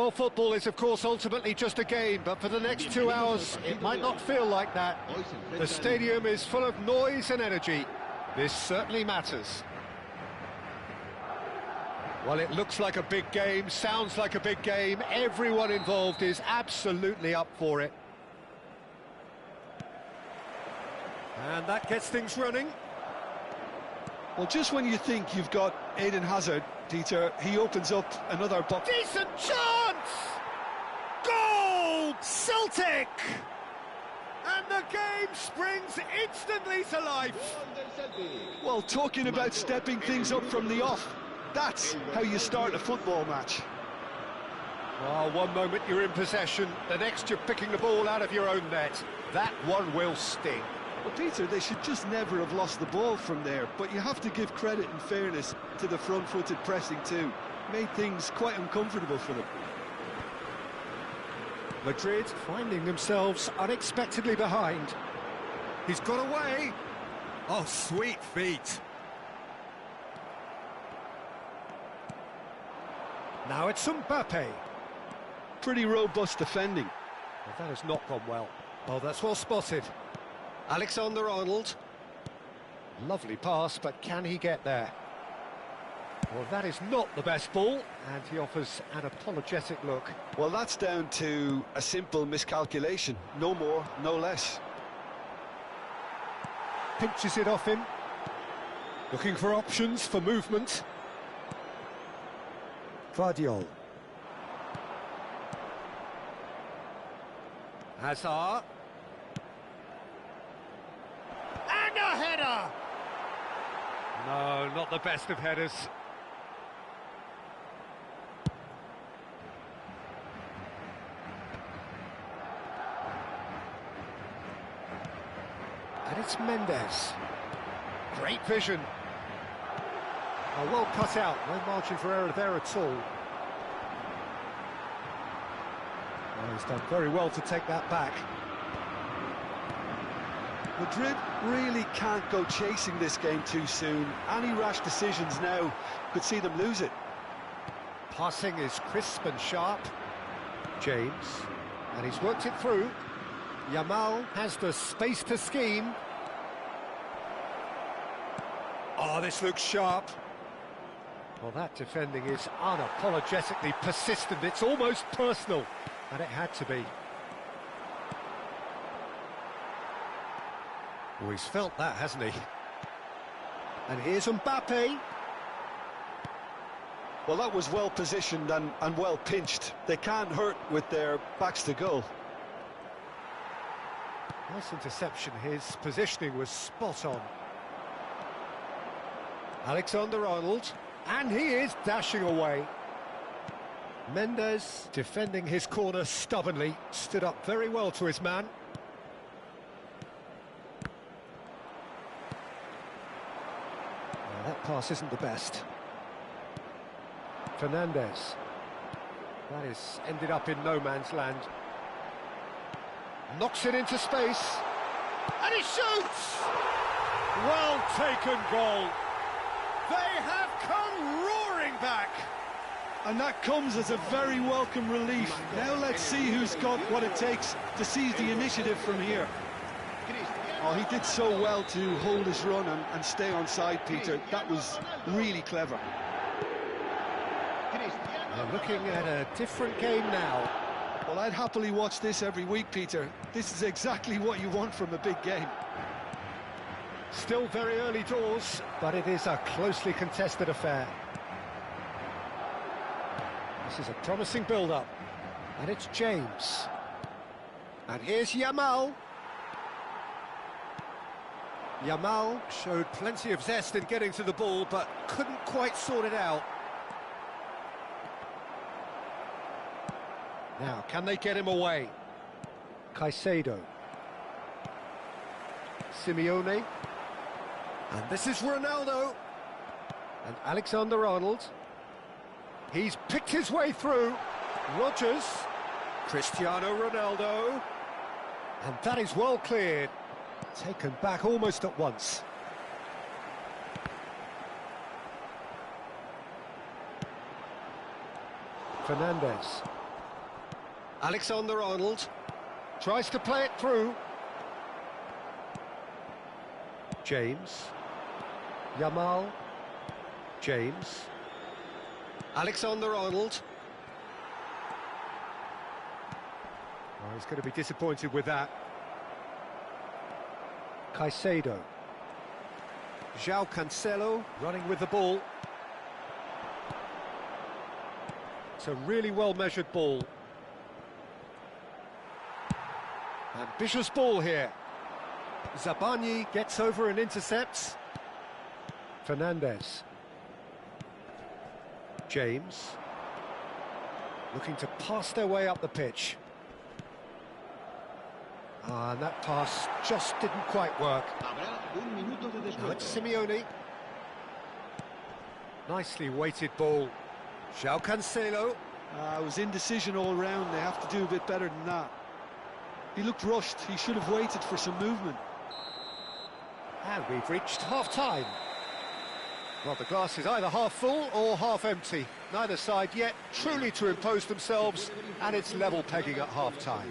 Well, football is, of course, ultimately just a game, but for the next 2 hours, it might not feel like that. The stadium is full of noise and energy. This certainly matters. Well, it looks like a big game, sounds like a big game. Everyone involved is absolutely up for it. And that gets things running. Well, just when you think you've got Eden Hazard, Peter, he opens up another box. Decent chance! Goal! Celtic! And the game springs instantly to life. Well, talking about stepping things up from the off, that's how you start a football match. Well, one moment you're in possession, the next you're picking the ball out of your own net. That one will sting. Well, Peter, they should just never have lost the ball from there, but you have to give credit and fairness to the front-footed pressing too. Made things quite uncomfortable for them. Madrid finding themselves unexpectedly behind. He's got away. Oh, sweet feet. Now it's Mbappe. Pretty robust defending. Well, that has not gone well. Oh, that's well spotted. Alexander-Arnold. Lovely pass, but can he get there? Well, that is not the best ball, and he offers an apologetic look. Well, that's down to a simple miscalculation. No more, no less. Pinches it off him. Looking for options for movement. Guardiola. Hazard. And a header! No, not the best of headers. And it's Mendes. Great vision. Oh, well cut out, no margin for error there at all. Oh, he's done very well to take that back. Madrid really can't go chasing this game too soon. Any rash decisions now could see them lose it. Passing is crisp and sharp. James, and he's worked it through. Yamal has the space to scheme. Oh, this looks sharp. Well, that defending is unapologetically persistent. It's almost personal, and it had to be. Oh, he's felt that, hasn't he? And here's Mbappe. Well, that was well positioned and well pinched. They can't hurt with their backs to goal. Nice interception. His positioning was spot on. Alexander-Arnold, and he is dashing away. Mendes defending his corner stubbornly, stood up very well to his man. Well, that pass isn't the best. Fernandez. That is ended up in no man's land. Knocks it into space. And he shoots! Well taken goal. They have come roaring back. And that comes as a very welcome relief. Now let's see who's got what it takes to seize the initiative from here. Oh, he did so well to hold his run and stay on side, Peter. That was really clever. They're looking at a different game now. Well, I'd happily watch this every week, Peter. This is exactly what you want from a big game. Still very early doors, but it is a closely contested affair. This is a promising build-up, and it's James. And here's Yamal. Yamal showed plenty of zest in getting to the ball, but couldn't quite sort it out. Now, can they get him away? Caicedo. Simeone. And this is Ronaldo. And Alexander-Arnold. He's picked his way through. Rodgers. Cristiano Ronaldo. And that is well cleared. Taken back almost at once. Fernandez. Alexander-Arnold tries to play it through. James. Yamal. James. Alexander-Arnold. Oh, he's going to be disappointed with that. Caicedo. João Cancelo running with the ball. It's a really well-measured ball. Ambitious ball here. Zabani gets over and intercepts. Fernandez. James. Looking to pass their way up the pitch. And that pass just didn't quite work. Now it's Simeone. Nicely weighted ball. João Cancelo. It was indecision all round. They have to do a bit better than that. He looked rushed. He should have waited for some movement. And we've reached half-time. Well, the glass is either half full or half empty. Neither side yet truly to impose themselves, and it's level pegging at half-time.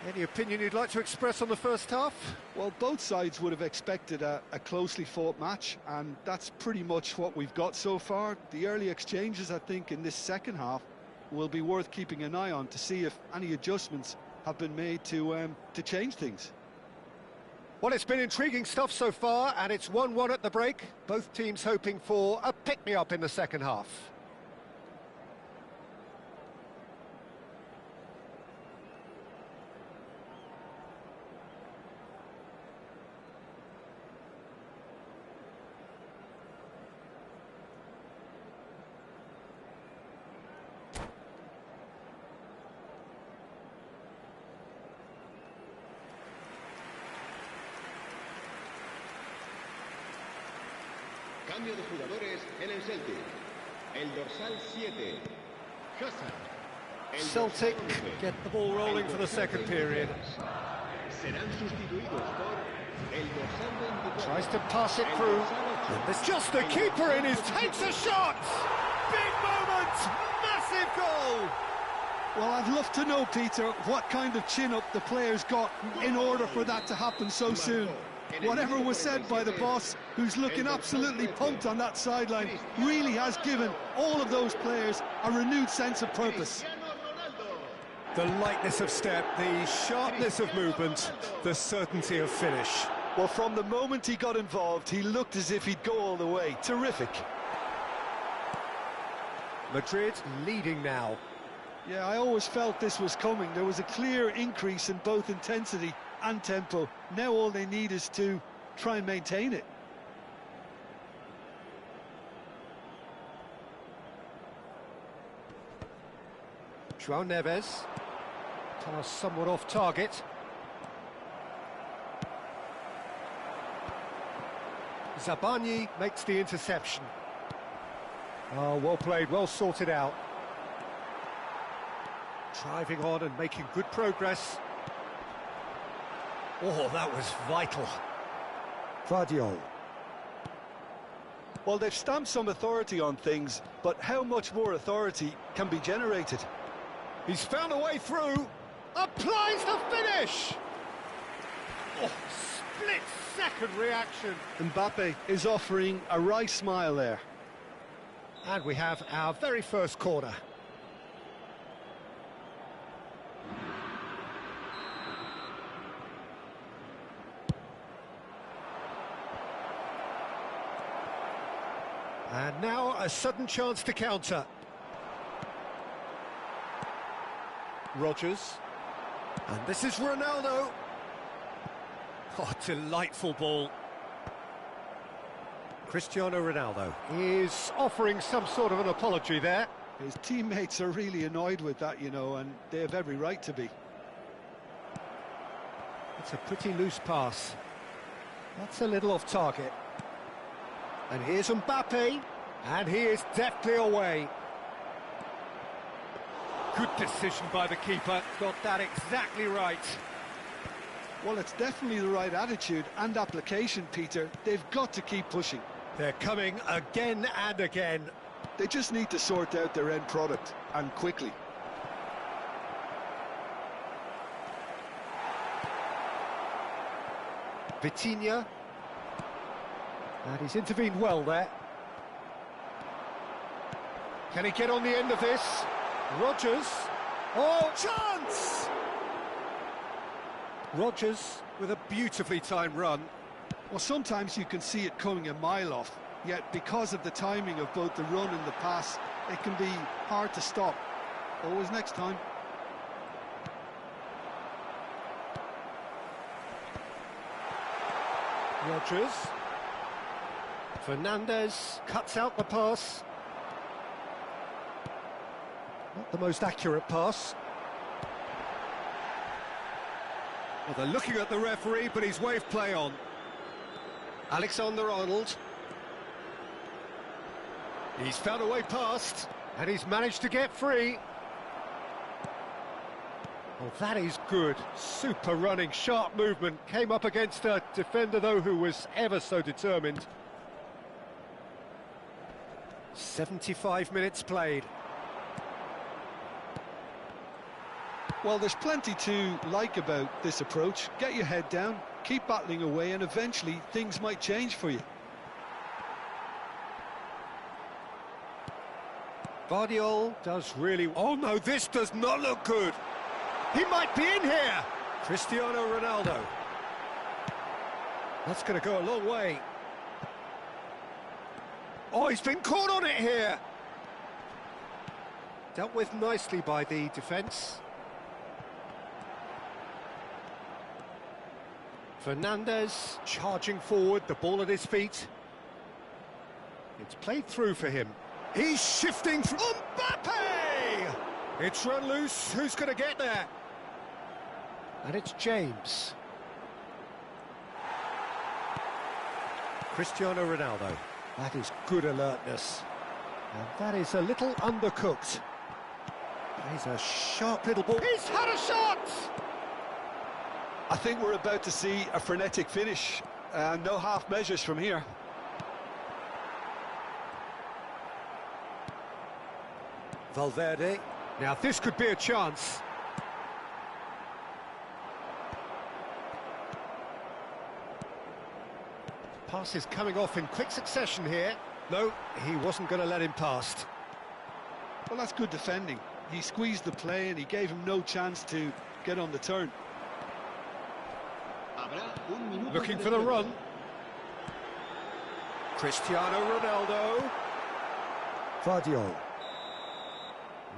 Any opinion you'd like to express on the first half? Well, both sides would have expected a closely fought match, and that's pretty much what we've got so far. The early exchanges, I think, in this second half will be worth keeping an eye on to see if any adjustments have been made to change things. Well, it's been intriguing stuff so far, and it's 1-1 at the break. Both teams hoping for a pick-me-up in the second half. Cambio de jugadores en el Celtic. El dorsal 7. Celtic get the ball rolling for the second period. Serán sustituidos por el dorsal 24. Tries to pass it through. There's just the keeper in, takes a shot! Big moment! Massive goal! Well, I'd love to know, Peter, what kind of chin-up the players got in order for that to happen so soon. Whatever was said by the boss, who's looking absolutely pumped on that sideline, really has given all of those players a renewed sense of purpose. The lightness of step, the sharpness of movement, the certainty of finish. Well, from the moment he got involved, he looked as if he'd go all the way. Terrific. Madrid leading now. Yeah, I always felt this was coming. There was a clear increase in both intensity and tempo. Now all they need is to try and maintain it. João Neves. Pass somewhat off target. Zabani makes the interception. Oh, well played, well sorted out. Driving on and making good progress. Oh, that was vital. Vardiol. Well, they've stamped some authority on things, but how much more authority can be generated? He's found a way through. Applies the finish! Oh, split-second reaction. Mbappe is offering a wry smile there. And we have our very first corner. And now a sudden chance to counter. Rodgers. And this is Ronaldo. Oh, delightful ball. Cristiano Ronaldo is offering some sort of an apology there. His teammates are really annoyed with that, you know, and they have every right to be. It's a pretty loose pass. That's a little off target. And here's Mbappe, and he is deftly away. Good decision by the keeper, got that exactly right. Well, it's definitely the right attitude and application, Peter. They've got to keep pushing. They're coming again and again. They just need to sort out their end product, and quickly. Vitinha. And he's intervened well there. Can he get on the end of this? Rodgers. Oh, chance! Rodgers with a beautifully timed run. Well, sometimes you can see it coming a mile off, yet because of the timing of both the run and the pass, it can be hard to stop. Always next time. Rodgers. Fernandez cuts out the pass. Not the most accurate pass. Well, they're looking at the referee, but he's waved play on. Alexander-Arnold. He's found a way past, and he's managed to get free. Oh, that is good. Super running, sharp movement. Came up against a defender, though, who was ever so determined. 75 minutes played. Well, there's plenty to like about this approach. Get your head down, keep battling away, and eventually things might change for you. Vardiol does really... Oh, no, this does not look good. He might be in here. Cristiano Ronaldo. That's going to go a long way. Oh, he's been caught on it here. Dealt with nicely by the defence. Fernandez charging forward, the ball at his feet. It's played through for him. He's shifting through. Mbappe! It's run loose. Who's going to get there? And it's James. Cristiano Ronaldo. That is good alertness. And that is a little undercooked. He's a sharp little ball. He's had a shot! I think we're about to see a frenetic finish. No half measures from here. Valverde. Now this could be a chance. Pass is coming off in quick succession here. No, he wasn't going to let him past. Well, that's good defending. He squeezed the play and he gave him no chance to get on the turn. Looking for the run. Cristiano Ronaldo. Vardiol.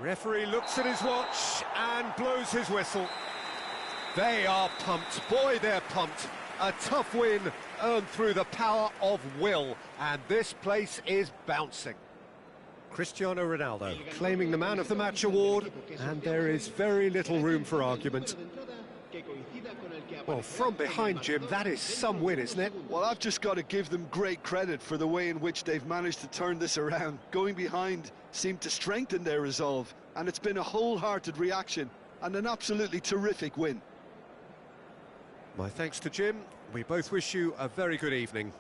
Referee looks at his watch and blows his whistle. They are pumped. Boy, they're pumped. A tough win earned through the power of will, and this place is bouncing. Cristiano Ronaldo claiming the Man of the Match award, and there is very little room for argument. Well, from behind, Jim, that is some win, isn't it? Well, I've just got to give them great credit for the way in which they've managed to turn this around. Going behind seemed to strengthen their resolve, and it's been a wholehearted reaction and an absolutely terrific win. My thanks to Jim. We both wish you a very good evening.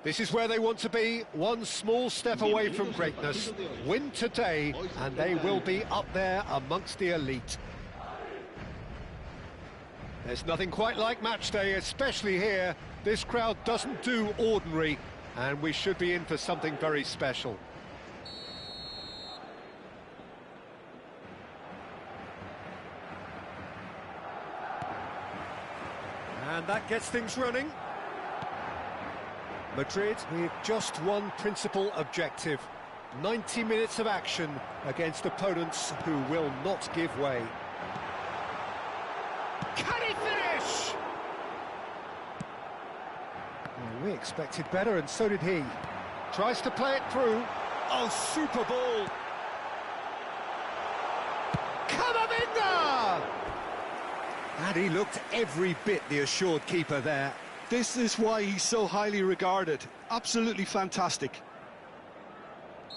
This is where they want to be, one small step away from greatness. Win today, and they will be up there amongst the elite. There's nothing quite like match day, especially here. This crowd doesn't do ordinary, and we should be in for something very special. And that gets things running. Madrid with just one principal objective. 90 minutes of action against opponents who will not give way. Can he finish? Well, we expected better, and so did he. Tries to play it through. Oh, super ball. Camavinga! And he looked every bit the assured keeper there. This is why he's so highly regarded. Absolutely fantastic.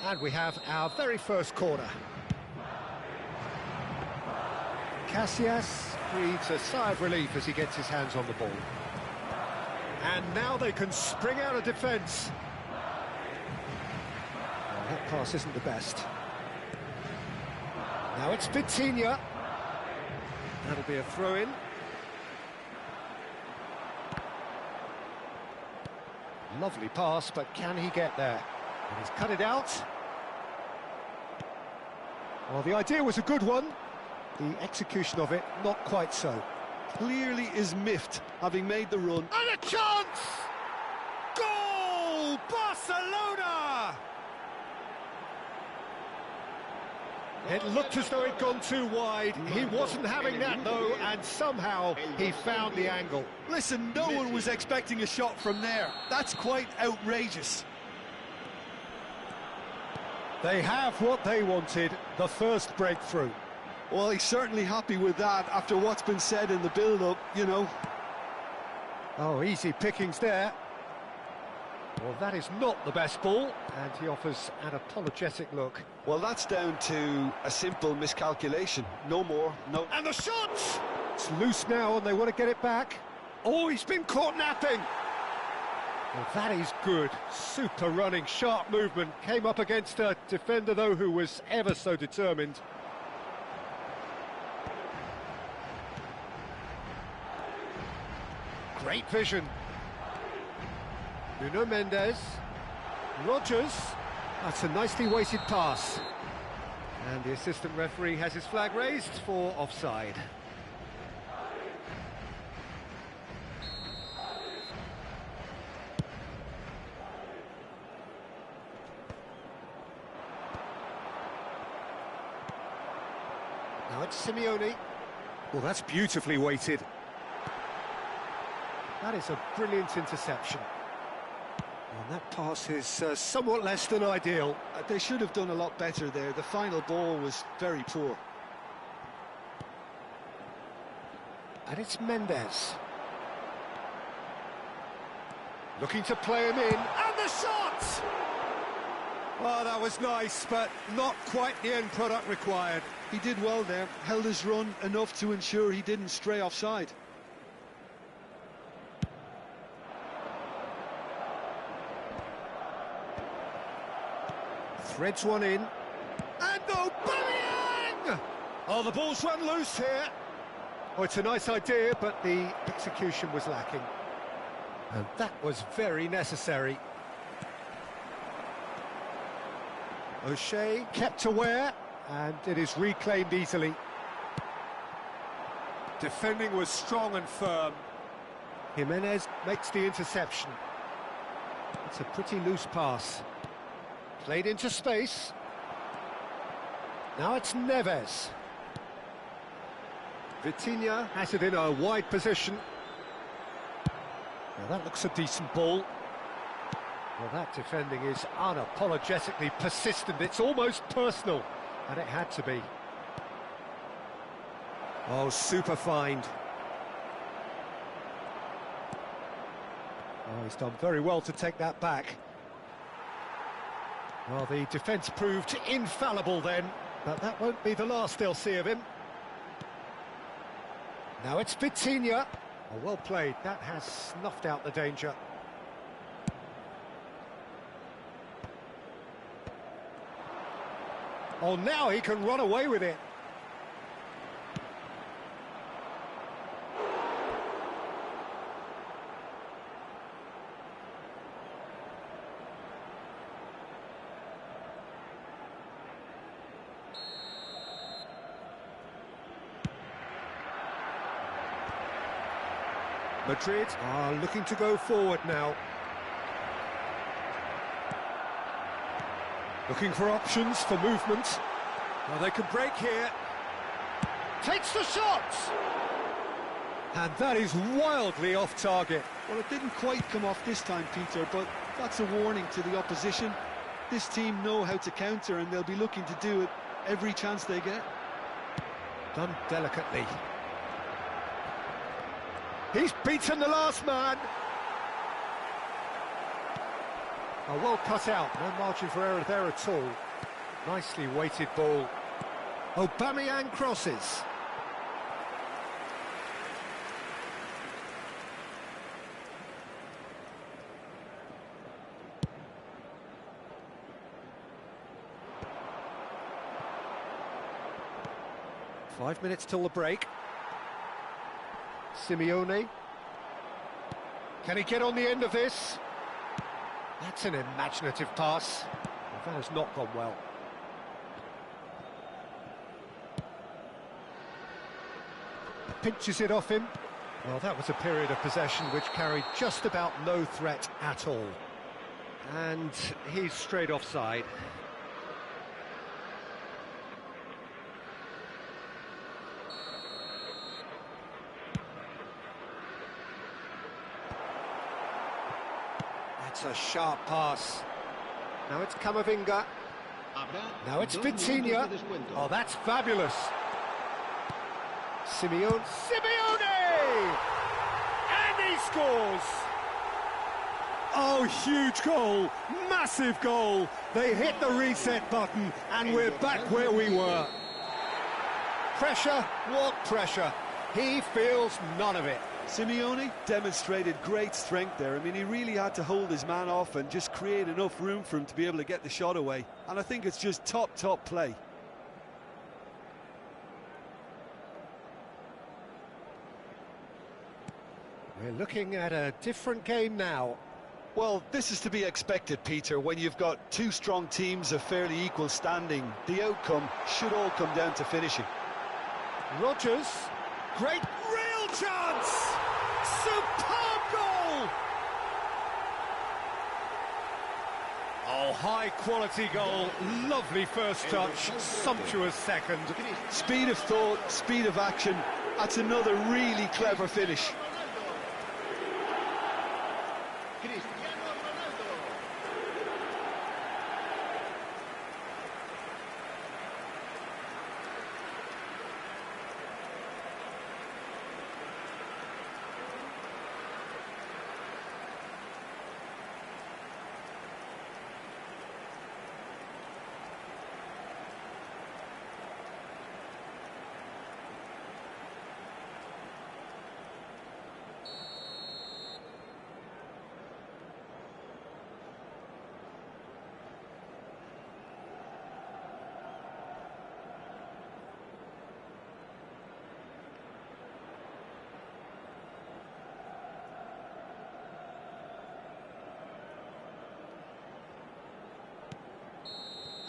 And we have our very first corner. Casillas breathes a sigh of relief as he gets his hands on the ball. And now they can spring out of defence. Well, that pass isn't the best. Now it's Vitinha. That'll be a throw-in. Lovely pass, but can he get there? And he's cut it out. Well, the idea was a good one. The execution of it, not quite so. Clearly is miffed, having made the run. And a chance! Goal! Barcelona! It looked as though it'd gone too wide. He wasn't having that, though, and somehow he found the angle. Listen, no one was expecting a shot from there. That's quite outrageous. They have what they wanted, the first breakthrough. Well, he's certainly happy with that after what's been said in the build-up, you know. Oh, easy pickings there. Well, that is not the best ball, and he offers an apologetic look. Well, that's down to a simple miscalculation. No more, no... And the shot! It's loose now, and they want to get it back. Oh, he's been caught napping! Well, that is good. Super running, sharp movement. Came up against a defender, though, who was ever so determined. Great vision. Nuno Mendes. Rodgers. That's a nicely weighted pass. And the assistant referee has his flag raised for offside. Now it's Simeone. Well, that's beautifully weighted. That is a brilliant interception. And that pass is somewhat less than ideal. They should have done a lot better there. The final ball was very poor. And it's Mendes. Looking to play him in. And the shot! Oh, that was nice, but not quite the end product required. He did well there, held his run enough to ensure he didn't stray offside. Threads one in. And Aubameyang! Oh, the ball's run loose here. Oh, it's a nice idea, but the execution was lacking. And that was very necessary. O'Shea kept aware, and it is reclaimed easily. Defending was strong and firm. Jimenez makes the interception. It's a pretty loose pass. Played into space. Now it's Neves. Vitinha has it in a wide position. Now that looks a decent ball. Well, that defending is unapologetically persistent. It's almost personal, and it had to be. Oh, super find. Oh, he's done very well to take that back. Well, the defence proved infallible then, but that won't be the last they'll see of him. Now it's Vitinha. Oh, well played. That has snuffed out the danger. Oh, now he can run away with it. Madrid are looking to go forward now. Looking for options for movement. Well, they could break here. Takes the shot! And that is wildly off target. Well, it didn't quite come off this time, Peter, but that's a warning to the opposition. This team know how to counter, and they'll be looking to do it every chance they get. Done delicately. He's beaten the last man. Oh, well cut out. No margin for error there at all. Nicely weighted ball. Aubameyang crosses. Five minutes till the break. Simeone. Can he get on the end of this? That's an imaginative pass. Well, that has not gone well. Pinches it off him. Well, that was a period of possession which carried just about no threat at all. And he's straight offside. That's a sharp pass. Now it's Camavinga. Now it's Vitinha. Oh, that's fabulous. Simeone. And he scores! Oh, huge goal. Massive goal. They hit the reset button and we're back where we were. Pressure? What pressure? He feels none of it. Simeone demonstrated great strength there. I mean, he really had to hold his man off and just create enough room for him to be able to get the shot away. And I think it's just top play. We're looking at a different game now. Well, this is to be expected, Peter. When you've got two strong teams of fairly equal standing, the outcome should all come down to finishing. Rodgers, great real chance! Superb goal! Oh, high-quality goal, lovely first touch, sumptuous second. Speed of thought, speed of action, that's another really clever finish.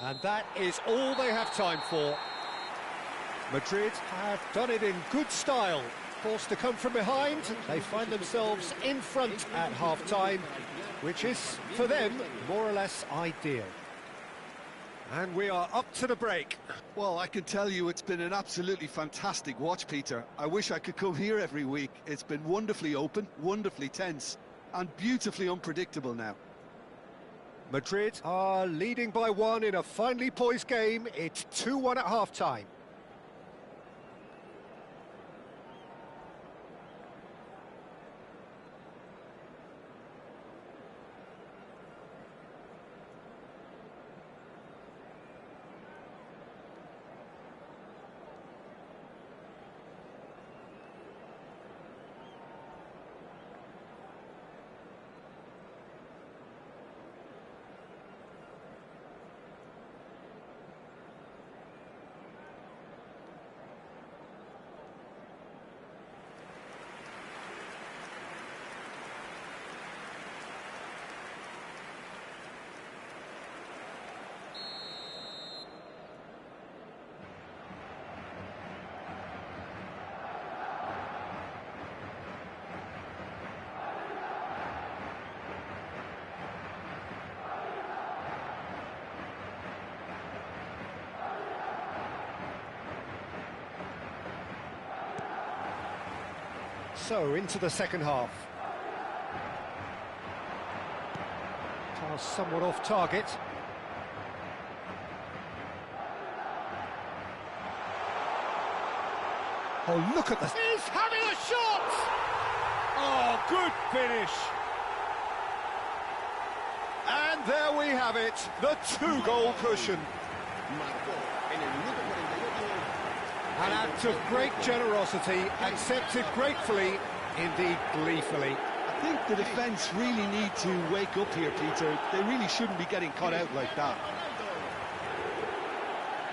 And that is all they have time for. Madrid have done it in good style. Forced to come from behind, they find themselves in front at half-time, which is, for them, more or less ideal. And we are up to the break. Well, I can tell you it's been an absolutely fantastic watch, Peter. I wish I could come here every week. It's been wonderfully open, wonderfully tense, and beautifully unpredictable now. Madrid are leading by one in a finely poised game. It's 2-1 at half-time. So, into the second half. Pass somewhat off target. Oh, look at this. He's having a shot! Oh, good finish. And there we have it, the two-goal cushion. An act of great generosity, accepted gratefully, indeed gleefully. I think the defence really need to wake up here, Peter. They really shouldn't be getting caught out like that.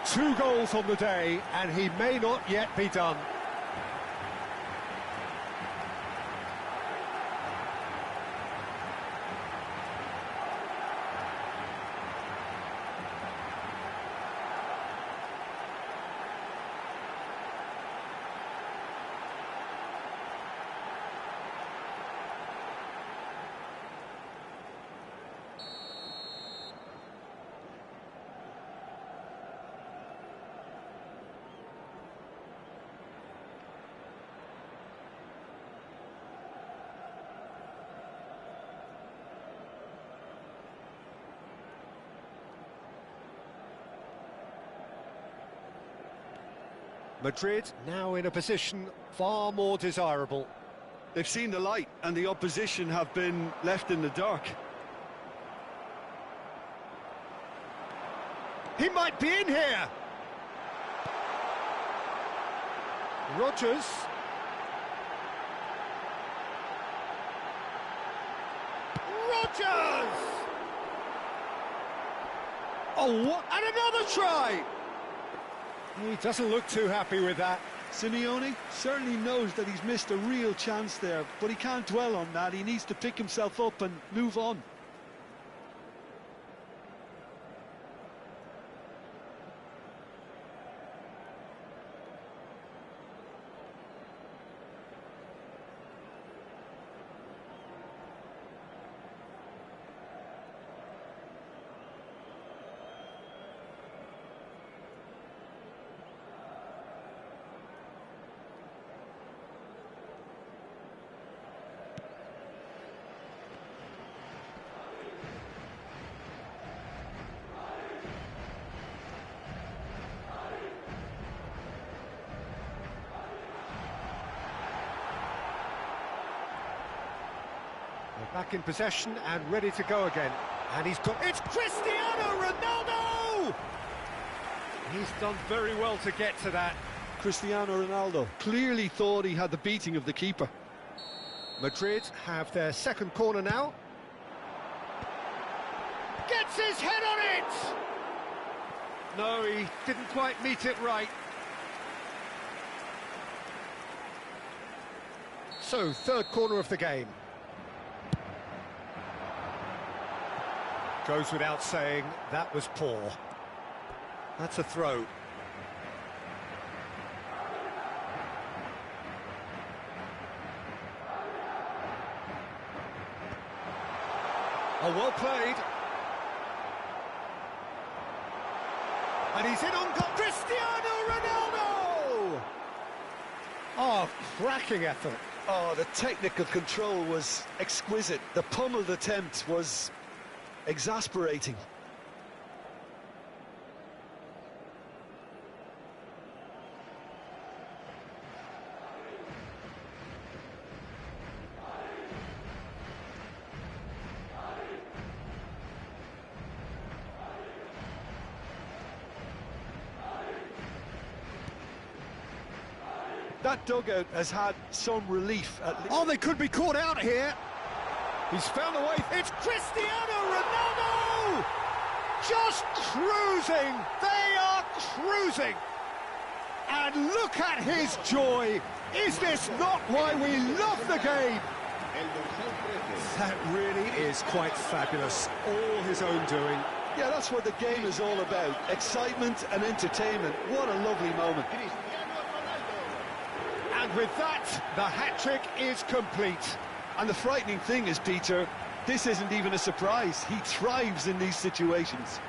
2 goals on the day, and he may not yet be done. Madrid now in a position far more desirable. They've seen the light and the opposition have been left in the dark. He might be in here! Rodgers. Rodgers! Oh, what? And another try! He doesn't look too happy with that. Simeone certainly knows that he's missed a real chance there, but he can't dwell on that. He needs to pick himself up and move on. They're back in possession and ready to go again. And he's got... It's Cristiano Ronaldo! He's done very well to get to that. Cristiano Ronaldo clearly thought he had the beating of the keeper. Madrid have their second corner now. Gets his head on it! No, he didn't quite meet it right. So, third corner of the game. Goes without saying, that was poor. That's a throw. Oh, well played. And he's in on goal. Cristiano Ronaldo! Oh, cracking effort. Oh, the technical control was exquisite. The pummeled attempt was exasperating. That dugout has had some relief at least. Oh, they could be caught out here. He's found a way. It's Cristiano Ronaldo! Just cruising. They are cruising. And look at his joy. Is this not why we love the game? That really is quite fabulous. All his own doing. Yeah, that's what the game is all about. Excitement and entertainment. What a lovely moment. And with that, the hat-trick is complete. And the frightening thing is, Peter, this isn't even a surprise. He thrives in these situations.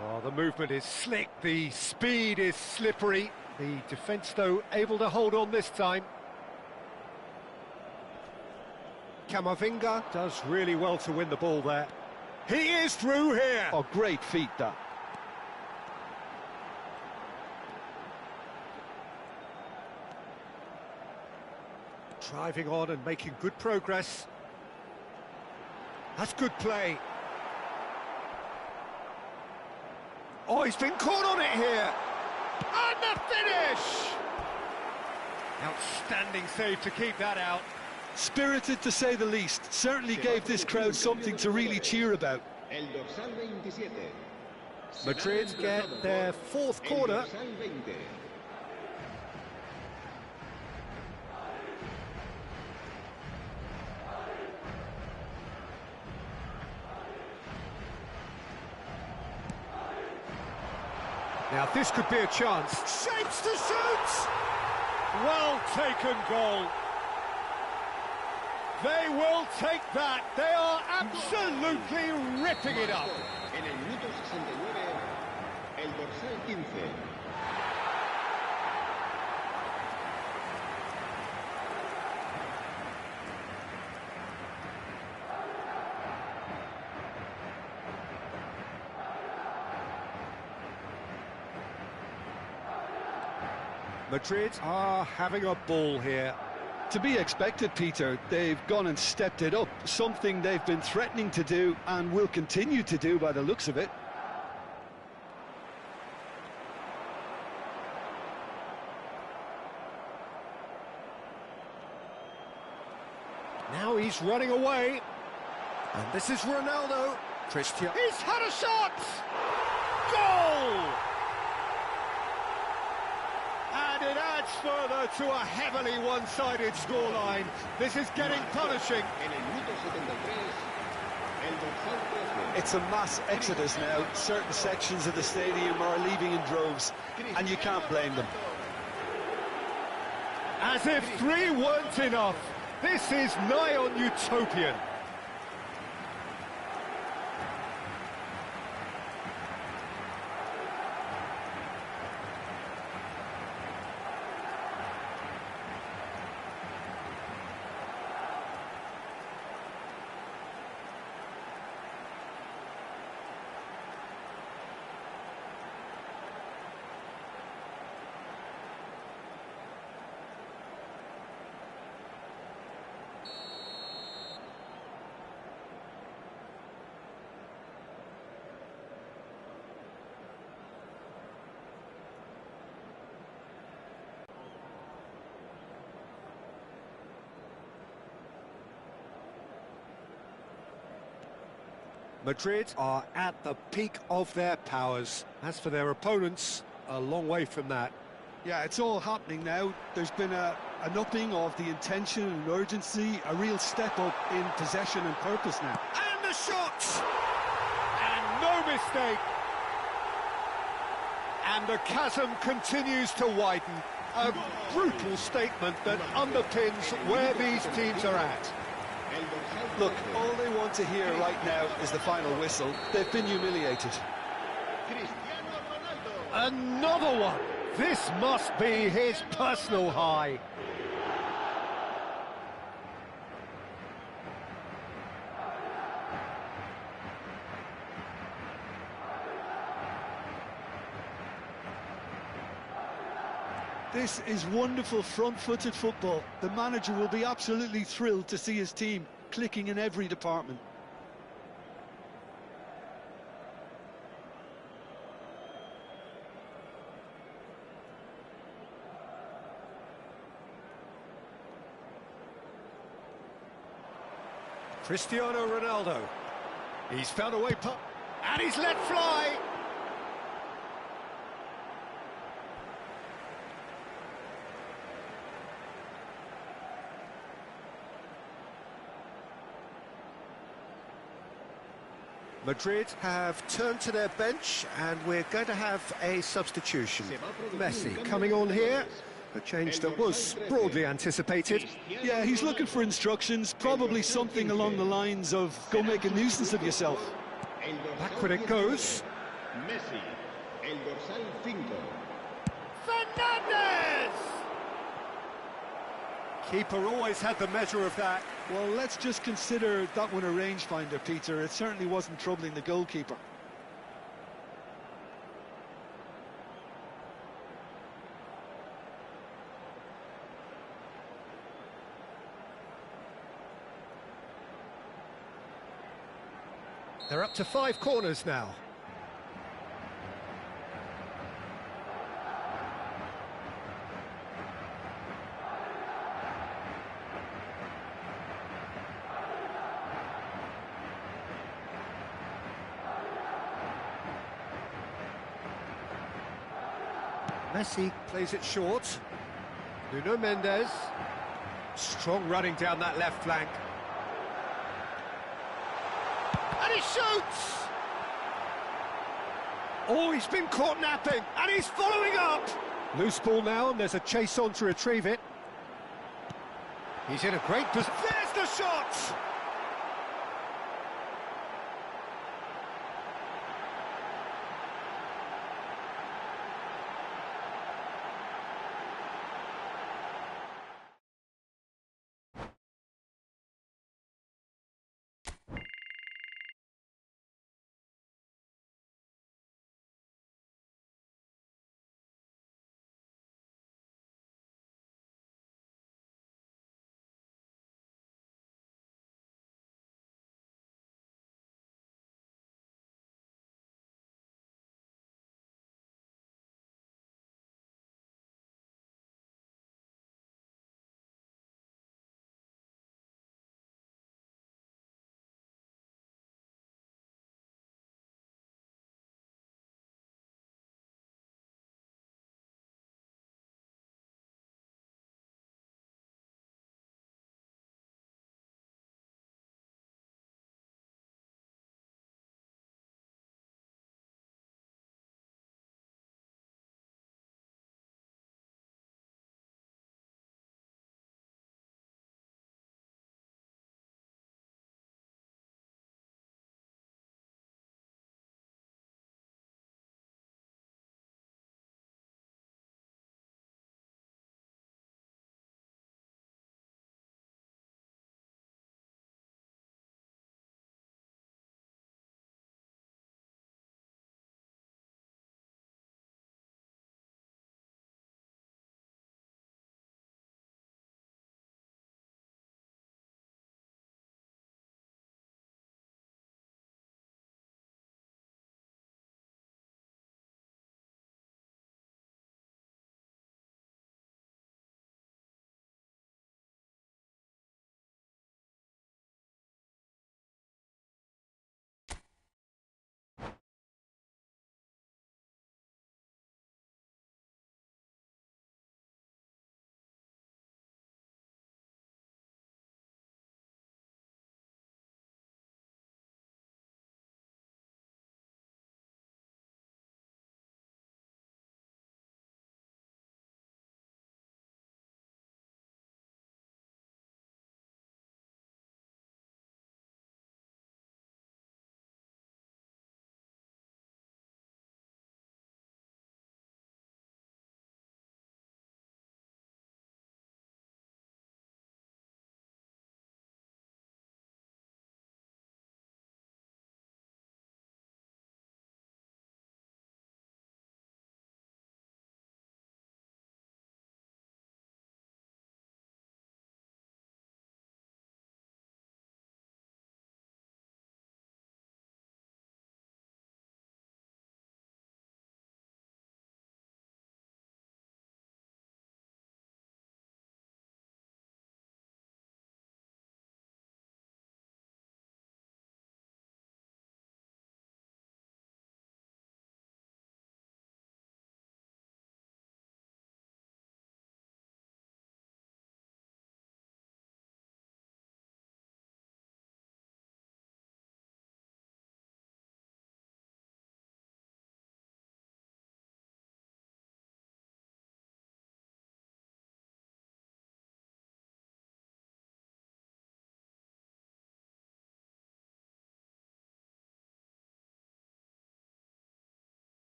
Oh, the movement is slick, the speed is slippery. The defence, though, able to hold on this time. Camavinga does really well to win the ball there. He is through here! Oh, great feat, that. Driving on and making good progress. That's good play. Oh, he's been caught on it here. And the finish! Outstanding save to keep that out. Spirited, to say the least. Certainly gave this crowd something to really cheer about. El dorsal 27. Madrid get their fourth corner. El dorsal 20. Now this could be a chance. Shapes to shoot! Well taken goal. They will take that. They are absolutely ripping it up. En el minuto 69, el dorsal 15. Madrid are having a ball here. To be expected, Peter. They've gone and stepped it up, something they've been threatening to do and will continue to do by the looks of it. Now he's running away. And this is Ronaldo. Christian. He's had a shot! Goal! And it adds further to a heavily one-sided scoreline. This is getting punishing. En el minuto 73, el dorsal 13. It's a mass exodus now. Certain sections of the stadium are leaving in droves, and you can't blame them. As if 3 weren't enough. This is nigh on utopian. Madrid are at the peak of their powers. As for their opponents, a long way from that. Yeah, it's all happening now. There's been an upping of the intention and urgency, a real step up in possession and purpose now. And the shot! And no mistake! And the chasm continues to widen. A brutal statement that underpins where these teams are at. Look, all they want to hear right now is the final whistle. They've been humiliated. Another one! This must be his personal high. This is wonderful front-footed football. The manager will be absolutely thrilled to see his team clicking in every department. Cristiano Ronaldo. He's found a way, and he's let fly. Madrid have turned to their bench, and we're going to have a substitution. Messi coming on here, a change that was broadly anticipated. Yeah, he's looking for instructions, probably something along the lines of, go make a nuisance of yourself. Back when it goes. Messi, el dorsal 5. Fernandez! Keeper always had the measure of that. Well, let's just consider that one a rangefinder, Peter. It certainly wasn't troubling the goalkeeper. They're up to 5 corners now. Messi plays it short. Nuno Mendes. Strong running down that left flank. And he shoots! Oh, he's been caught napping, and he's following up! Loose ball now, and there's a chase on to retrieve it. He's in a great position. There's the shot!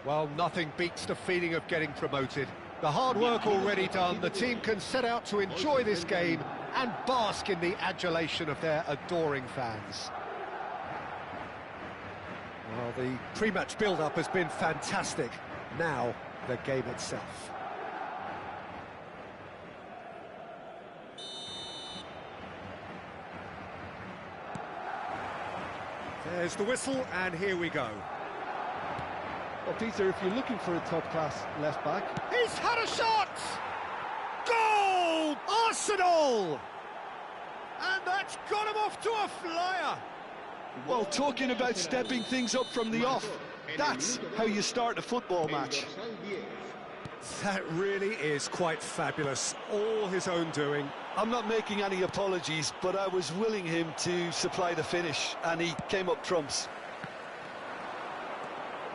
Well, nothing beats the feeling of getting promoted. The hard work already done, the team can set out to enjoy this game and bask in the adulation of their adoring fans. Well, the pre-match build-up has been fantastic. Now, the game itself. There's the whistle, and here we go. Well, Peter, if you're looking for a top-class left-back... He's had a shot! Goal! Arsenal! And that's got him off to a flyer! Well, talking about stepping things up from the off, that's how you start a football match. That really is quite fabulous. All his own doing. I'm not making any apologies, but I was willing him to supply the finish, and he came up trumps.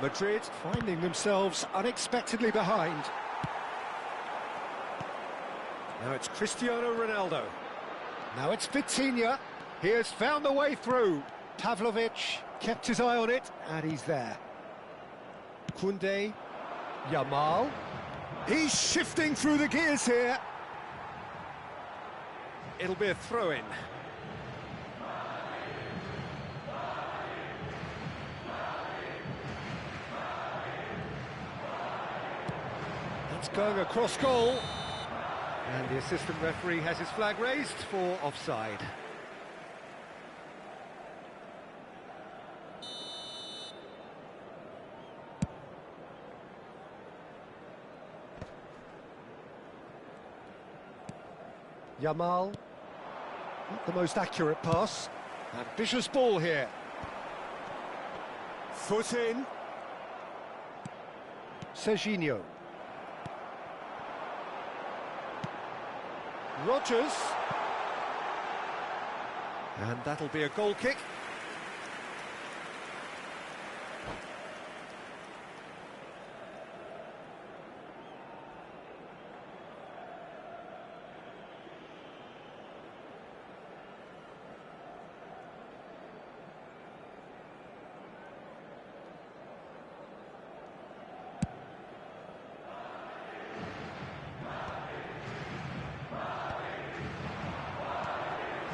Madrid finding themselves unexpectedly behind. Now it's Cristiano Ronaldo. Now it's Vitinha. He has found the way through. Pavlovic kept his eye on it, and he's there. Koundé. Yamal. He's shifting through the gears here. It'll be a throw-in. That's going across goal. And the assistant referee has his flag raised for offside. Yamal, not the most accurate pass. Ambitious ball here. Foot in. Serginho. Rodgers. And that'll be a goal kick.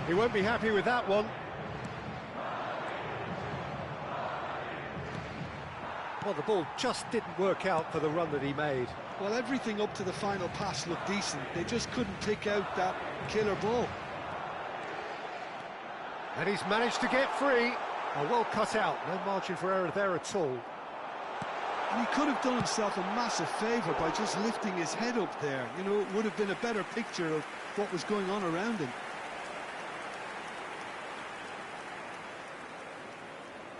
He won't be happy with that one. Well, the ball just didn't work out for the run that he made. Well, everything up to the final pass looked decent. They just couldn't pick out that killer ball. And he's managed to get free. Oh, well cut out. No margin for error there at all. And he could have done himself a massive favour by just lifting his head up there. You know, it would have been a better picture of what was going on around him.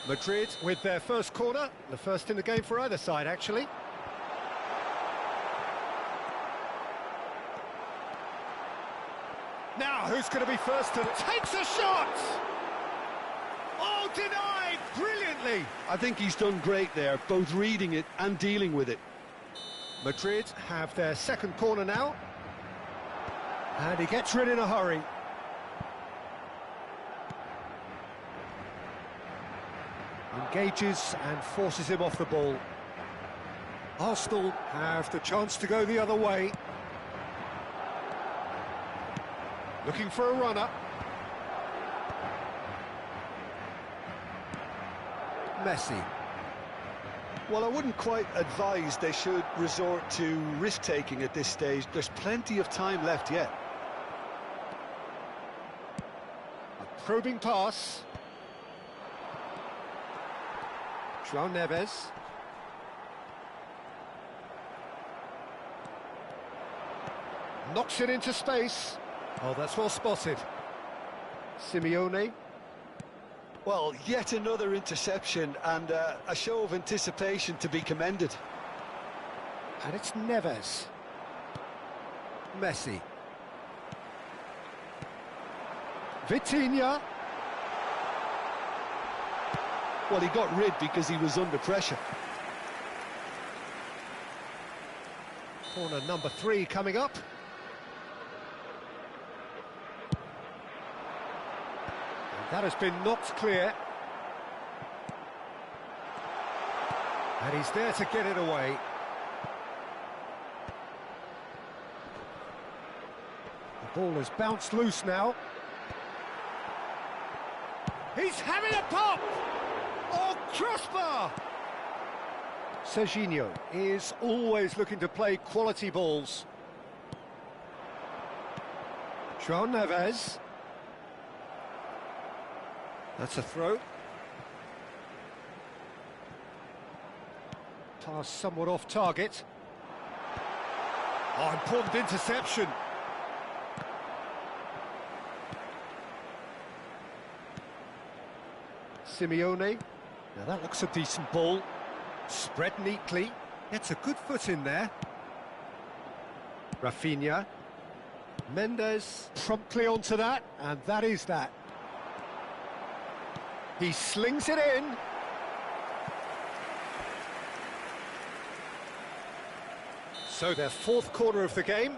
Madrid with their first corner, the first in the game for either side, actually. Now, who's going to be first to takes a shot? Oh, denied brilliantly. I think he's done great there, both reading it and dealing with it. Madrid have their second corner now. And he gets rid in a hurry. Engages and forces him off the ball. Arsenal have the chance to go the other way. Looking for a runner. Messi. Well, I wouldn't quite advise they should resort to risk-taking at this stage. There's plenty of time left yet. A probing pass. João Neves. Knocks it into space. Oh, that's well spotted. Simeone. Well, yet another interception and a show of anticipation to be commended. And it's Neves. Messi. Vitinha. Well, he got rid because he was under pressure. Corner number 3 coming up. And that has been knocked clear. And he's there to get it away. The ball has bounced loose now. He's having a pop! Oh, crossbar! Serginho is always looking to play quality balls. João Neves. That's a throw. Pass somewhat off target. Oh, important interception. Simeone. Now that looks a decent ball. Spread neatly. Gets a good foot in there. Rafinha. Mendes promptly onto that, and that is that. He slings it in. So their fourth corner of the game.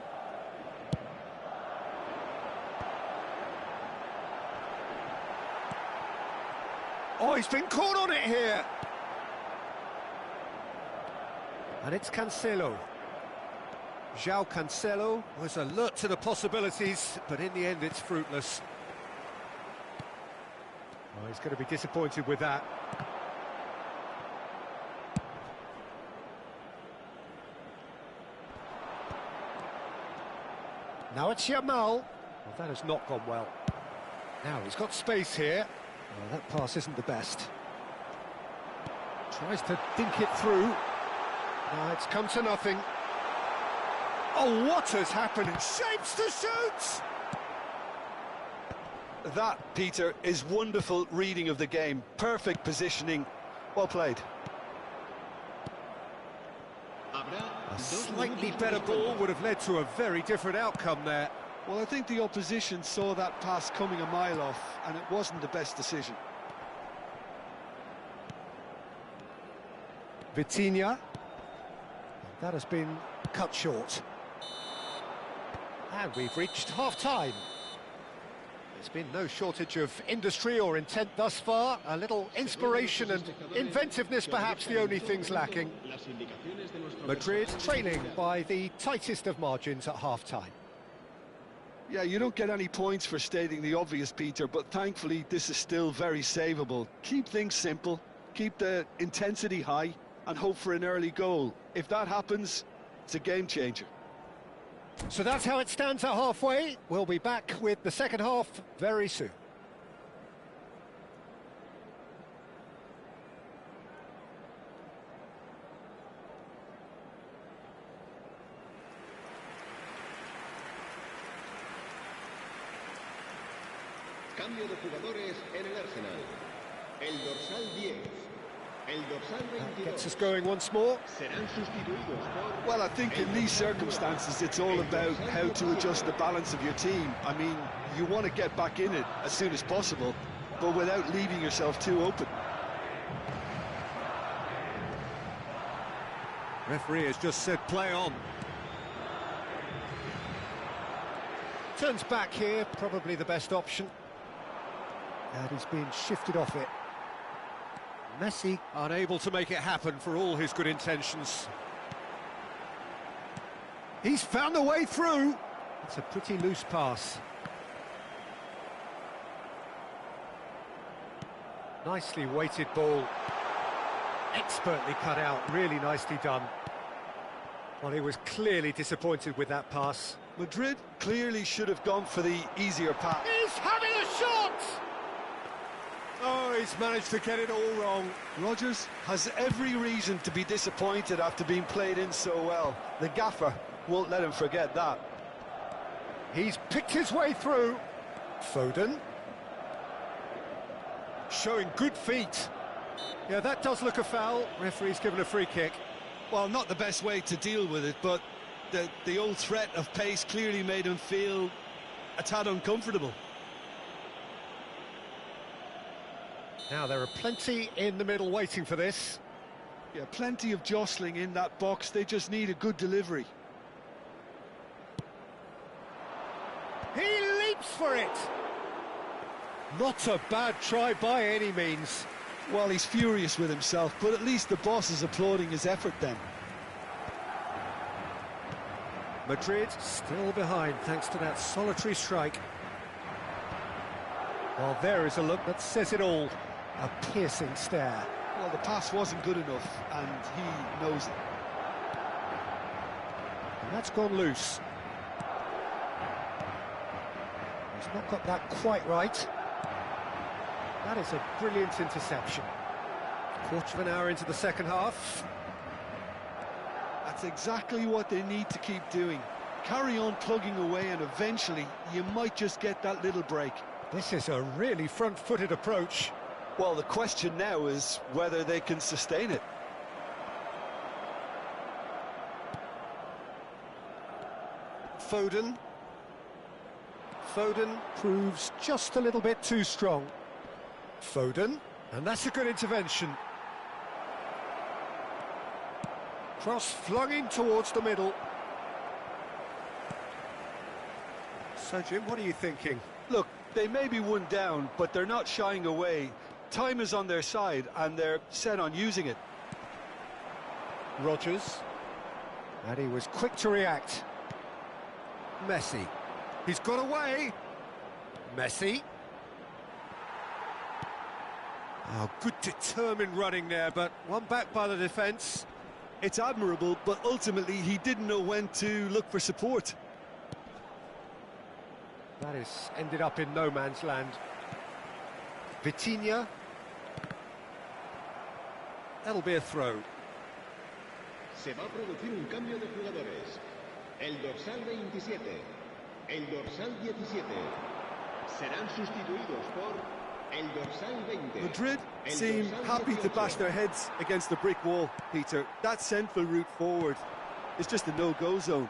Oh, he's been caught on it here. And it's Cancelo. João Cancelo was alert to the possibilities, but in the end it's fruitless. Oh, he's going to be disappointed with that. Now it's Yamal. Well, that has not gone well. Now he's got space here. Well, that pass isn't the best. Tries to dink it through. No, it's come to nothing. Oh, what has happened? Shapes to shoot! That, Peter, is wonderful reading of the game. Perfect positioning. Well played. A slightly better ball would have led to a very different outcome there. Well, I think the opposition saw that pass coming a mile off, and it wasn't the best decision. Vitinha. That has been cut short. And we've reached half-time. There's been no shortage of industry or intent thus far. A little inspiration and inventiveness, perhaps the only things lacking. Madrid trailing by the tightest of margins at half-time. Yeah, you don't get any points for stating the obvious, Peter, but thankfully this is still very savable. Keep things simple, keep the intensity high, and hope for an early goal. If that happens, it's a game changer. So that's how it stands at halfway. We'll be back with the second half very soon. Cambio de jugadores en el Arsenal. El dorsal 10. El dorsal 22. Gets us going once more. Serán sustituidos por... Well, I think in these circumstances it's all about how to adjust the balance of your team. I mean, you want to get back in it as soon as possible, but without leaving yourself too open. Referee has just said play on. Turns back here, probably the best option. And he's been shifted off it. Messi unable to make it happen for all his good intentions. He's found a way through. It's a pretty loose pass. Nicely weighted ball. Expertly cut out, really nicely done. Well, he was clearly disappointed with that pass. Madrid clearly should have gone for the easier pass. He's having a shot! Oh, he's managed to get it all wrong. Rodgers has every reason to be disappointed after being played in so well. The gaffer won't let him forget that. He's picked his way through. Foden. Showing good feet. Yeah, that does look a foul. Referee's given a free kick. Well, not the best way to deal with it, but the old threat of pace clearly made him feel a tad uncomfortable. Now, there are plenty in the middle waiting for this. Yeah, plenty of jostling in that box. They just need a good delivery. He leaps for it! Not a bad try by any means. Well, he's furious with himself, but at least the boss is applauding his effort then. Madrid still behind thanks to that solitary strike. Well, there is a look that says it all. A piercing stare. Well, the pass wasn't good enough, and he knows it. And that's gone loose. He's not got that quite right. That is a brilliant interception. Quarter of an hour into the second half. That's exactly what they need to keep doing. Carry on plugging away, and eventually you might just get that little break. This is a really front-footed approach. Well, the question now is whether they can sustain it. Foden. Foden proves just a little bit too strong. Foden, and that's a good intervention. Cross flung in towards the middle. So, Jim, what are you thinking? Look, they may be one down, but they're not shying away. Time is on their side, and they're set on using it. Rodgers, and he was quick to react. Messi, he's got away. Messi. Oh, good determined running there, but one back by the defence. It's admirable, but ultimately he didn't know when to look for support. That is ended up in no man's land. Vitinha. That'll be a throw. Se va a producir un cambio de jugadores. El dorsal 27, el dorsal 17 serán sustituidos por el dorsal 20. Madrid seem happy to bash their heads against the brick wall, Peter. That central route forward is just a no-go zone.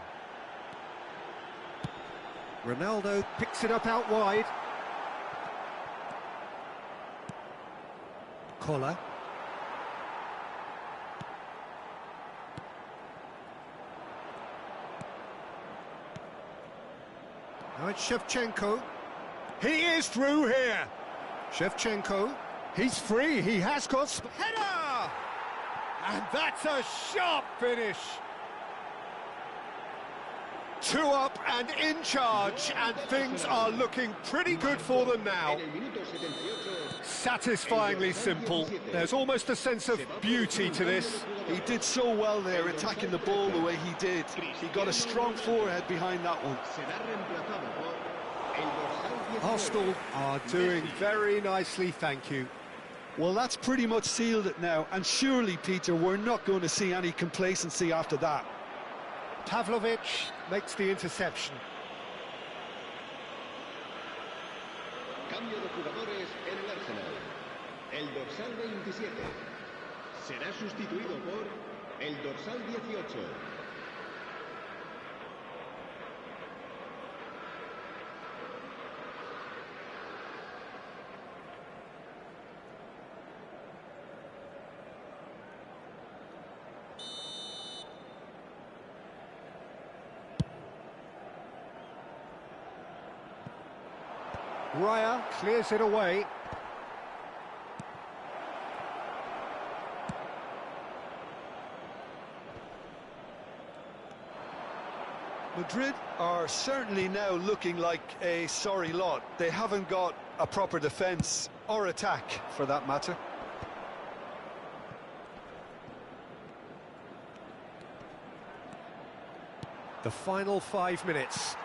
Ronaldo picks it up out wide. Collar. Now it's Shevchenko. He is through here. Shevchenko, he's free. He has got header! And that's a sharp finish. 2 up and in charge, and things are looking pretty good for them now. Satisfyingly simple. There's almost a sense of beauty to this. He did so well there, attacking the ball the way he did. He got a strong forehead behind that one. Arsenal are doing very nicely, thank you. Well, that's pretty much sealed it now, and surely, Peter, we're not going to see any complacency after that. Pavlovic makes the interception. Cambio de jugadores en el Arsenal. El dorsal 27 será sustituido por el dorsal 18. Raya clears it away. Madrid are certainly now looking like a sorry lot. They haven't got a proper defence or attack, for that matter. The final 5 minutes.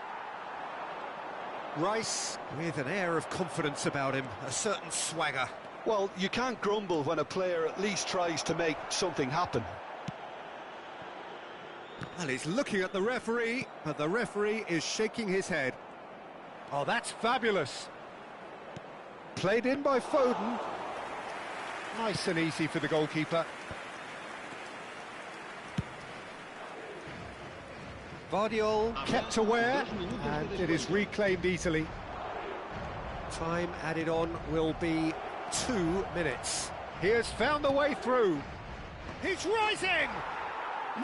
Rice with an air of confidence about him, a certain swagger. Well, you can't grumble when a player at least tries to make something happen. Well, he's looking at the referee, but the referee is shaking his head. Oh, that's fabulous. Played in by Foden. Nice and easy for the goalkeeper. Vardiol kept aware, and it is reclaimed easily. Time added on will be 2 minutes. He has found the way through. He's rising!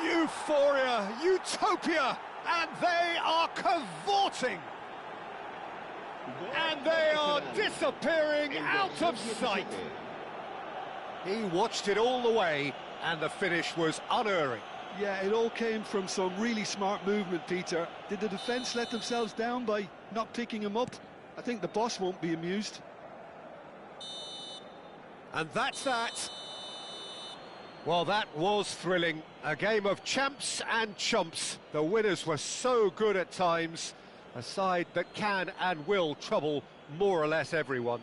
Euphoria, utopia, and they are cavorting. And they are disappearing out of sight. He watched it all the way, and the finish was unerring. Yeah, it all came from some really smart movement, Peter. Did the defence let themselves down by not picking him up? I think the boss won't be amused. And that's that. Well, that was thrilling. A game of champs and chumps. The winners were so good at times. A side that can and will trouble more or less everyone.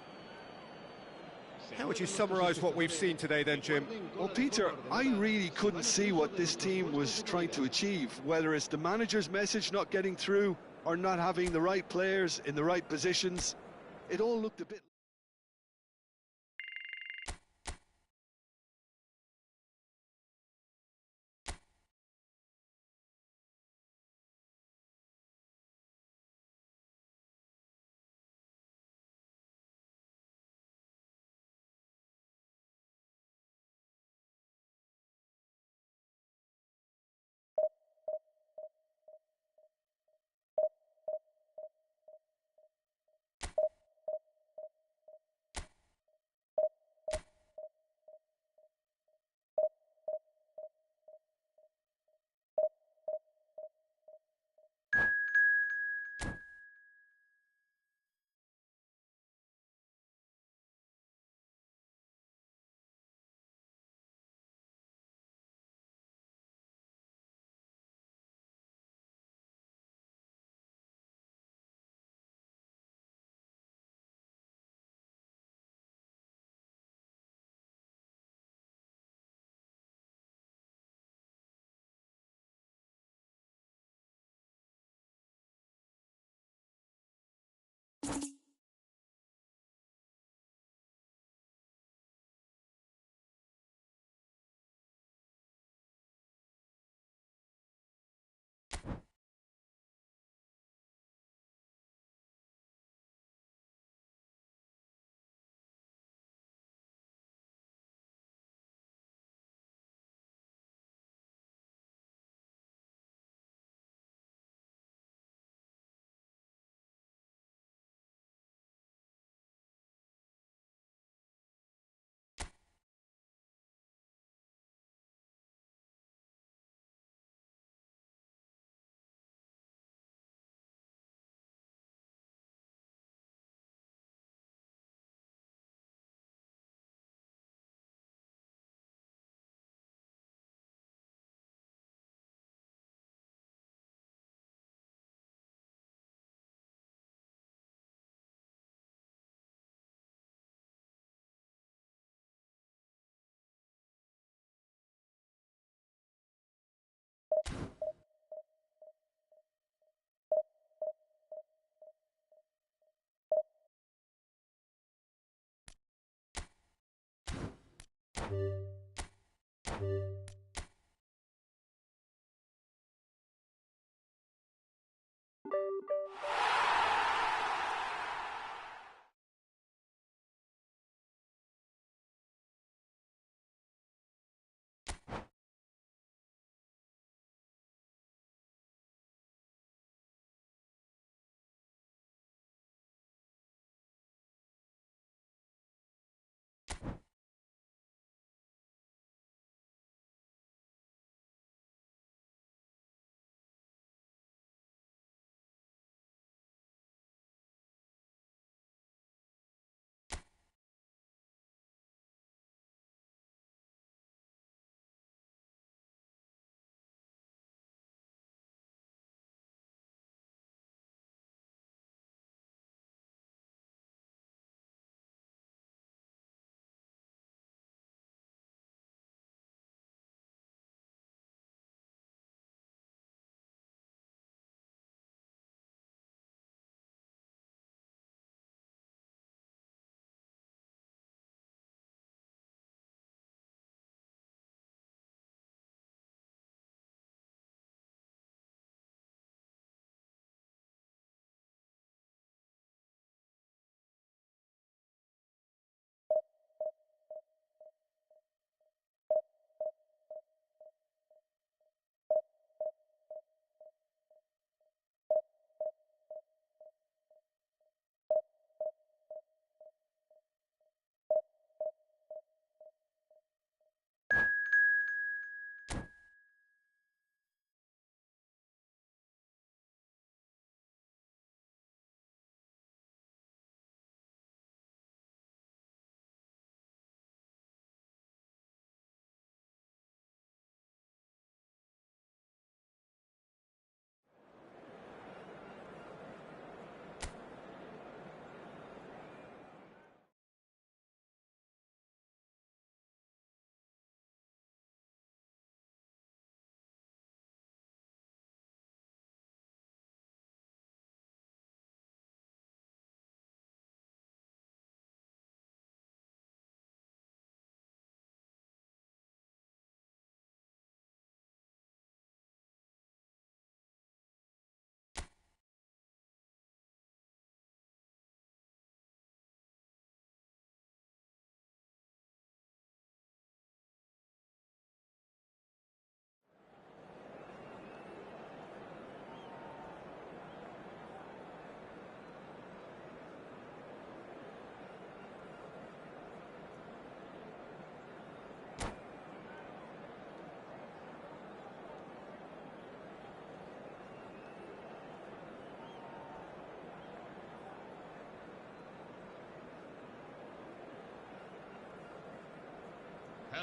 How would you summarise what we've seen today then, Jim? Well, Peter, I really couldn't see what this team was trying to achieve, whether it's the manager's message not getting through or not having the right players in the right positions. It all looked a bit...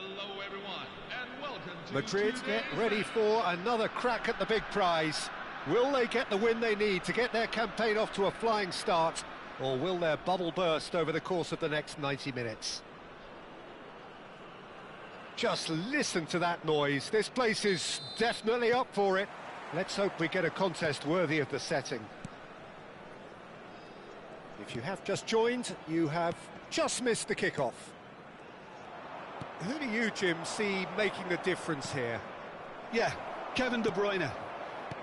Hello everyone, and welcome to Madrid get ready for another crack at the big prize. Will they get the win they need to get their campaign off to a flying start, or will their bubble burst over the course of the next 90 minutes? Just listen to that noise. This place is definitely up for it. Let's hope we get a contest worthy of the setting. If you have just joined, you have just missed the kickoff. Who do you, Jim, see making the difference here? Yeah, Kevin De Bruyne.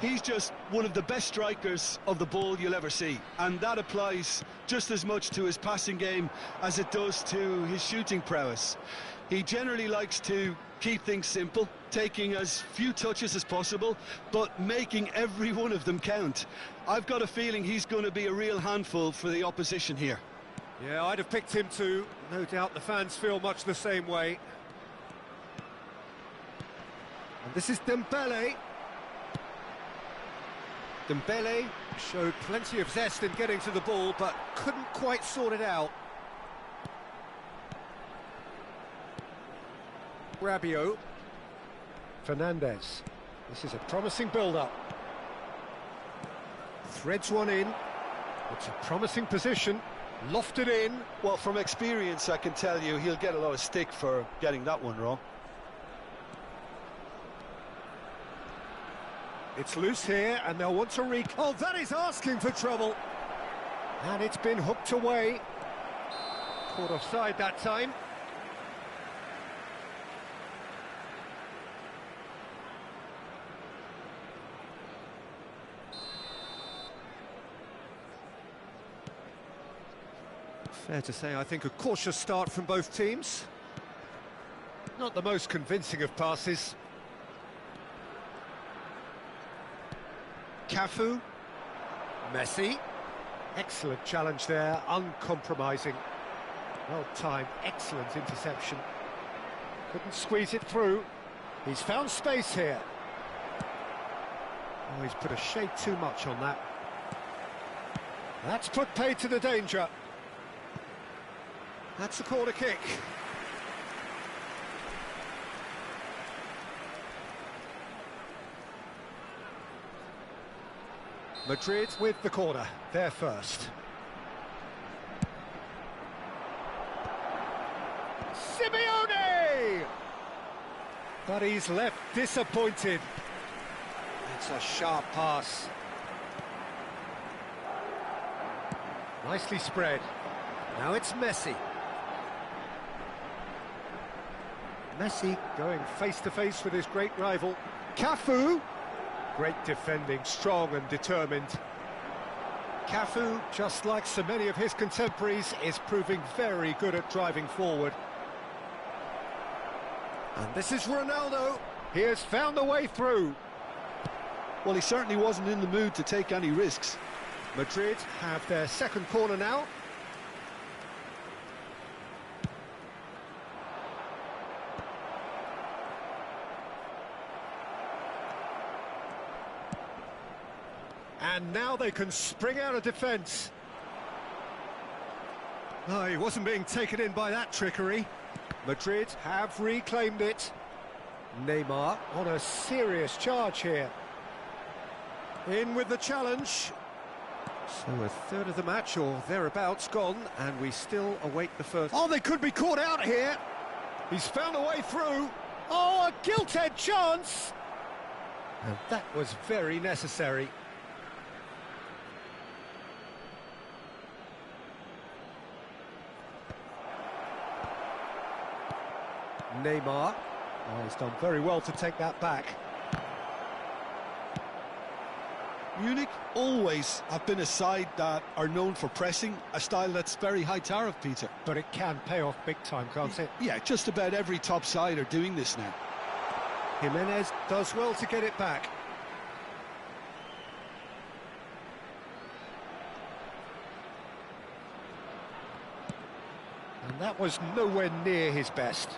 He's just one of the best strikers of the ball you'll ever see, and that applies just as much to his passing game as it does to his shooting prowess. He generally likes to keep things simple, taking as few touches as possible, but making every one of them count. I've got a feeling he's going to be a real handful for the opposition here. Yeah, I'd have picked him too. No doubt the fans feel much the same way. And this is Dembele. Dembele showed plenty of zest in getting to the ball, but couldn't quite sort it out. Rabiot. Fernandez. This is a promising build-up. Threads one in. It's a promising position. Lofted in. Well, from experience, I can tell you he'll get a lot of stick for getting that one wrong. It's loose here, and they'll want to Oh, that is asking for trouble. And it's been hooked away. Caught offside that time. Fair to say, I think a cautious start from both teams. Not the most convincing of passes. Cafu. Messi. Excellent challenge there, uncompromising. Well timed, excellent interception. Couldn't squeeze it through. He's found space here. Oh, he's put a shade too much on that. That's put paid to the danger. That's a corner kick. Madrid with the corner, they're first. Simeone! But he's left disappointed. It's a sharp pass. Nicely spread. Now it's Messi. Messi going face-to-face with his great rival. Cafu. Great defending, strong and determined. Cafu, just like so many of his contemporaries, is proving very good at driving forward. And this is Ronaldo. He has found a way through. Well, he certainly wasn't in the mood to take any risks. Madrid have their second corner now. And now they can spring out of defence. Oh, he wasn't being taken in by that trickery. Madrid have reclaimed it. Neymar on a serious charge here. In with the challenge. So a third of the match or thereabouts gone, and we still await the first. Oh, they could be caught out here. He's found a way through. Oh, a gilt-edged chance. And that was very necessary. Neymar. Oh, he's done very well to take that back. Munich always have been a side that are known for pressing, a style that's very high tariff, Peter. But it can pay off big time, can't it? Yeah, just about every top side are doing this now. Jimenez does well to get it back. And that was nowhere near his best.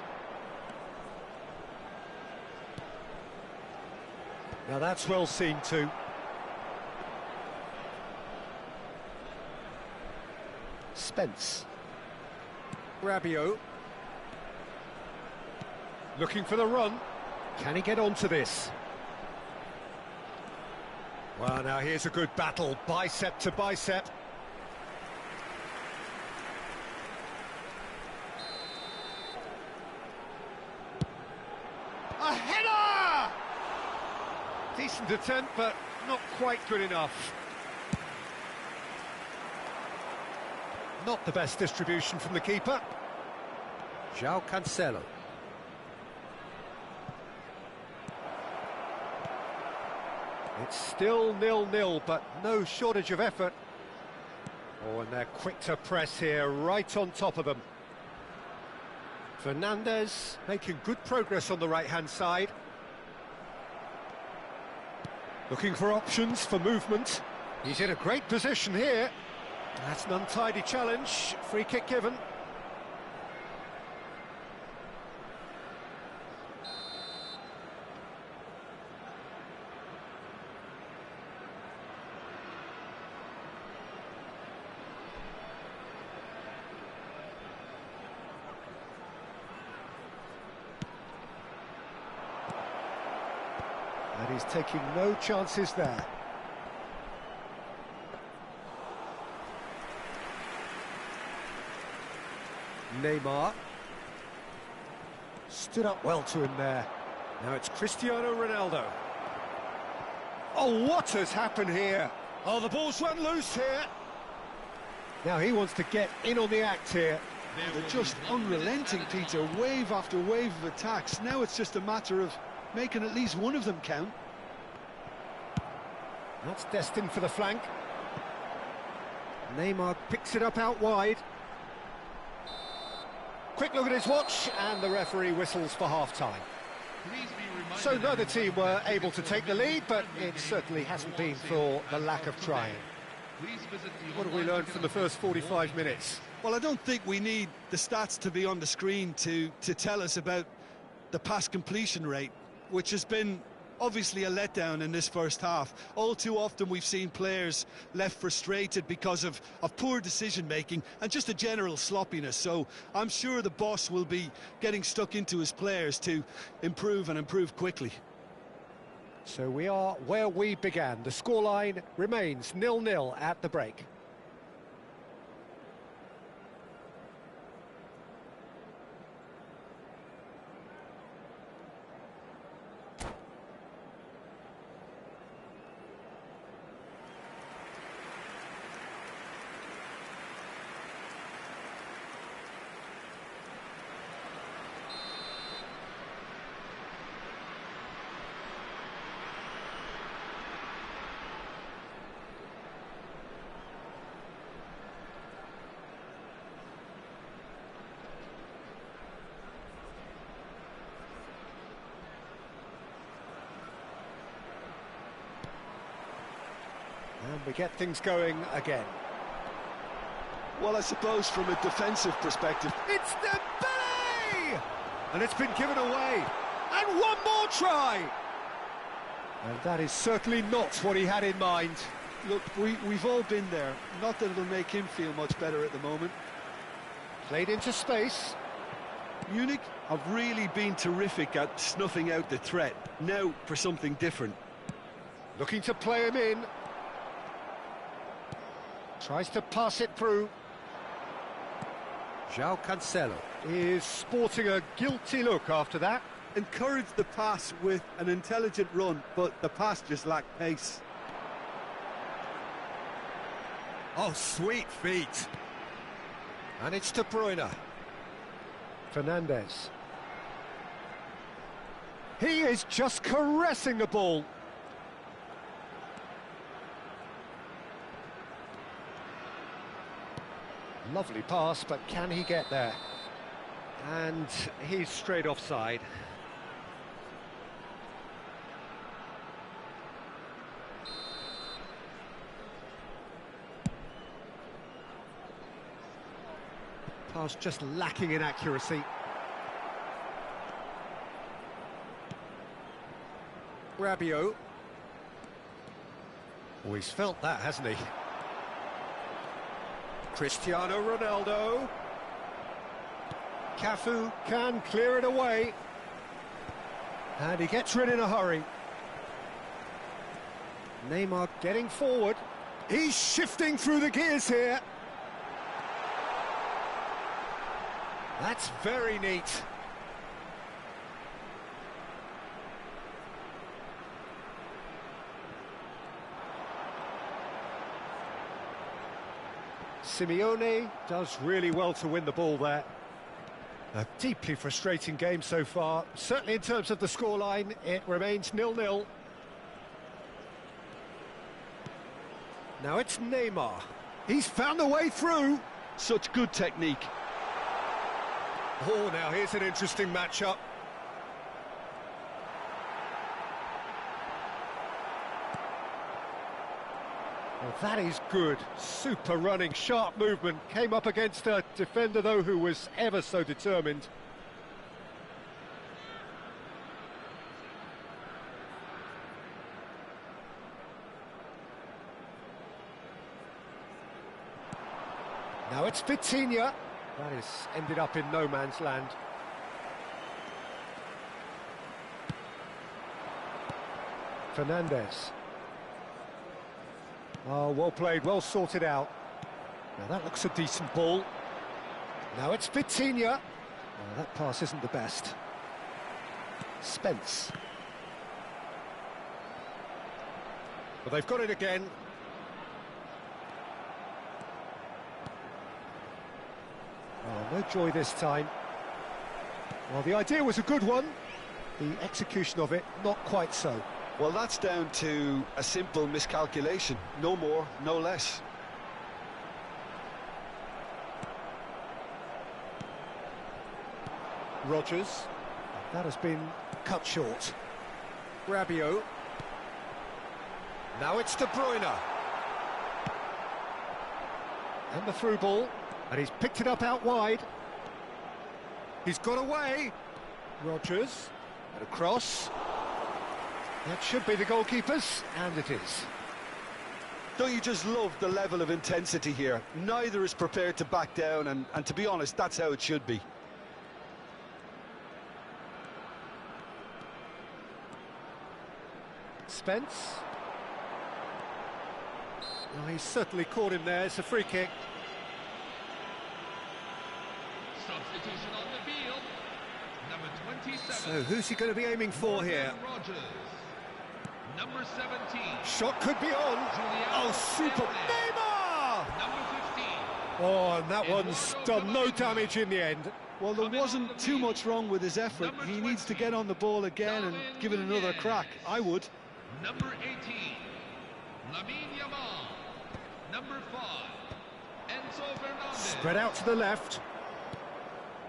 Now that's well seen too. Spence. Rabiot. Looking for the run. Can he get onto this? Well, now here's a good battle, bicep to bicep. A header! Decent attempt, but not quite good enough. Not the best distribution from the keeper. João Cancelo. It's still 0-0, but no shortage of effort. Oh, and they're quick to press here, right on top of them. Fernandes making good progress on the right-hand side. Looking for options for movement. He's in a great position here. That's an untidy challenge. Free kick given. And he's taking no chances there. Neymar. Stood up well to him there. Now it's Cristiano Ronaldo. Oh, what has happened here? Oh, the ball's run loose here. Now he wants to get in on the act here. They're just unrelenting, Peter. Wave after wave of attacks. Now it's just a matter of making at least one of them count. That's destined for the flank. Neymar picks it up out wide. Quick look at his watch, and the referee whistles for half-time. So neither team were able to take the lead, but it certainly hasn't been for the lack of trying. What have we learned from the first 45 minutes? Well, I don't think we need the stats to be on the screen to tell us about the pass completion rate, which has been obviously a letdown in this first half. All too often we've seen players left frustrated because of poor decision-making and just a general sloppiness. So I'm sure the boss will be getting stuck into his players to improve and improve quickly. So we are where we began. The scoreline remains 0-0 at the break. And we get things going again. Well, I suppose from a defensive perspective... It's Dembele! And it's been given away. And one more try! And that is certainly not what he had in mind. Look, we've all been there. Not that it'll make him feel much better at the moment. Played into space. Munich have really been terrific at snuffing out the threat. Now for something different. Looking to play him in. Tries to pass it through. João Cancelo is sporting a guilty look after that. Encouraged the pass with an intelligent run, but the pass just lacked pace. Oh, sweet feet. And it's De Bruyne. Fernandes. He is just caressing the ball. Lovely pass, but can he get there? And he's straight offside. Pass just lacking in accuracy. Rabiot. Oh, he's felt that, hasn't he? Cristiano Ronaldo. Cafu can clear it away. And he gets rid in a hurry. Neymar getting forward. He's shifting through the gears here. That's very neat. Simeone does really well to win the ball there. A deeply frustrating game so far. Certainly in terms of the scoreline, it remains 0-0. Now it's Neymar. He's found a way through. Such good technique. Oh, now here's an interesting matchup. Well, that is good. Super running, sharp movement. Came up against a defender, though, who was ever so determined. Now it's Vitinha. That is ended up in no man's land. Fernandez. Oh, well played, well sorted out. Now that looks a decent ball. Now it's Vitinha. Oh, that pass isn't the best. Spence. Well, they've got it again. Oh, no joy this time. Well, the idea was a good one. The execution of it, not quite so. Well, that's down to a simple miscalculation. No more, no less. Rodgers. That has been cut short. Rabiot. Now it's De Bruyne. And the through ball. And he's picked it up out wide. He's got away. Rodgers. And a cross. That should be the goalkeeper's, and it is. Don't you just love the level of intensity here? Neither is prepared to back down, and to be honest, that's how it should be. Spence. Oh, he's certainly caught him there. It's a free kick. Substitution on the field. Number 27. So who's he going to be aiming for here? Rodgers. Number 17. Shot could be on. Oh, super. Neymar! Number 15. Oh, and that one's done no damage in the end. Well, there wasn't too much wrong with his effort. He needs to get on the ball again and give it another crack. I would. Number 18. Lamine Yamal. Number 5. Enzo Fernandez. Spread out to the left.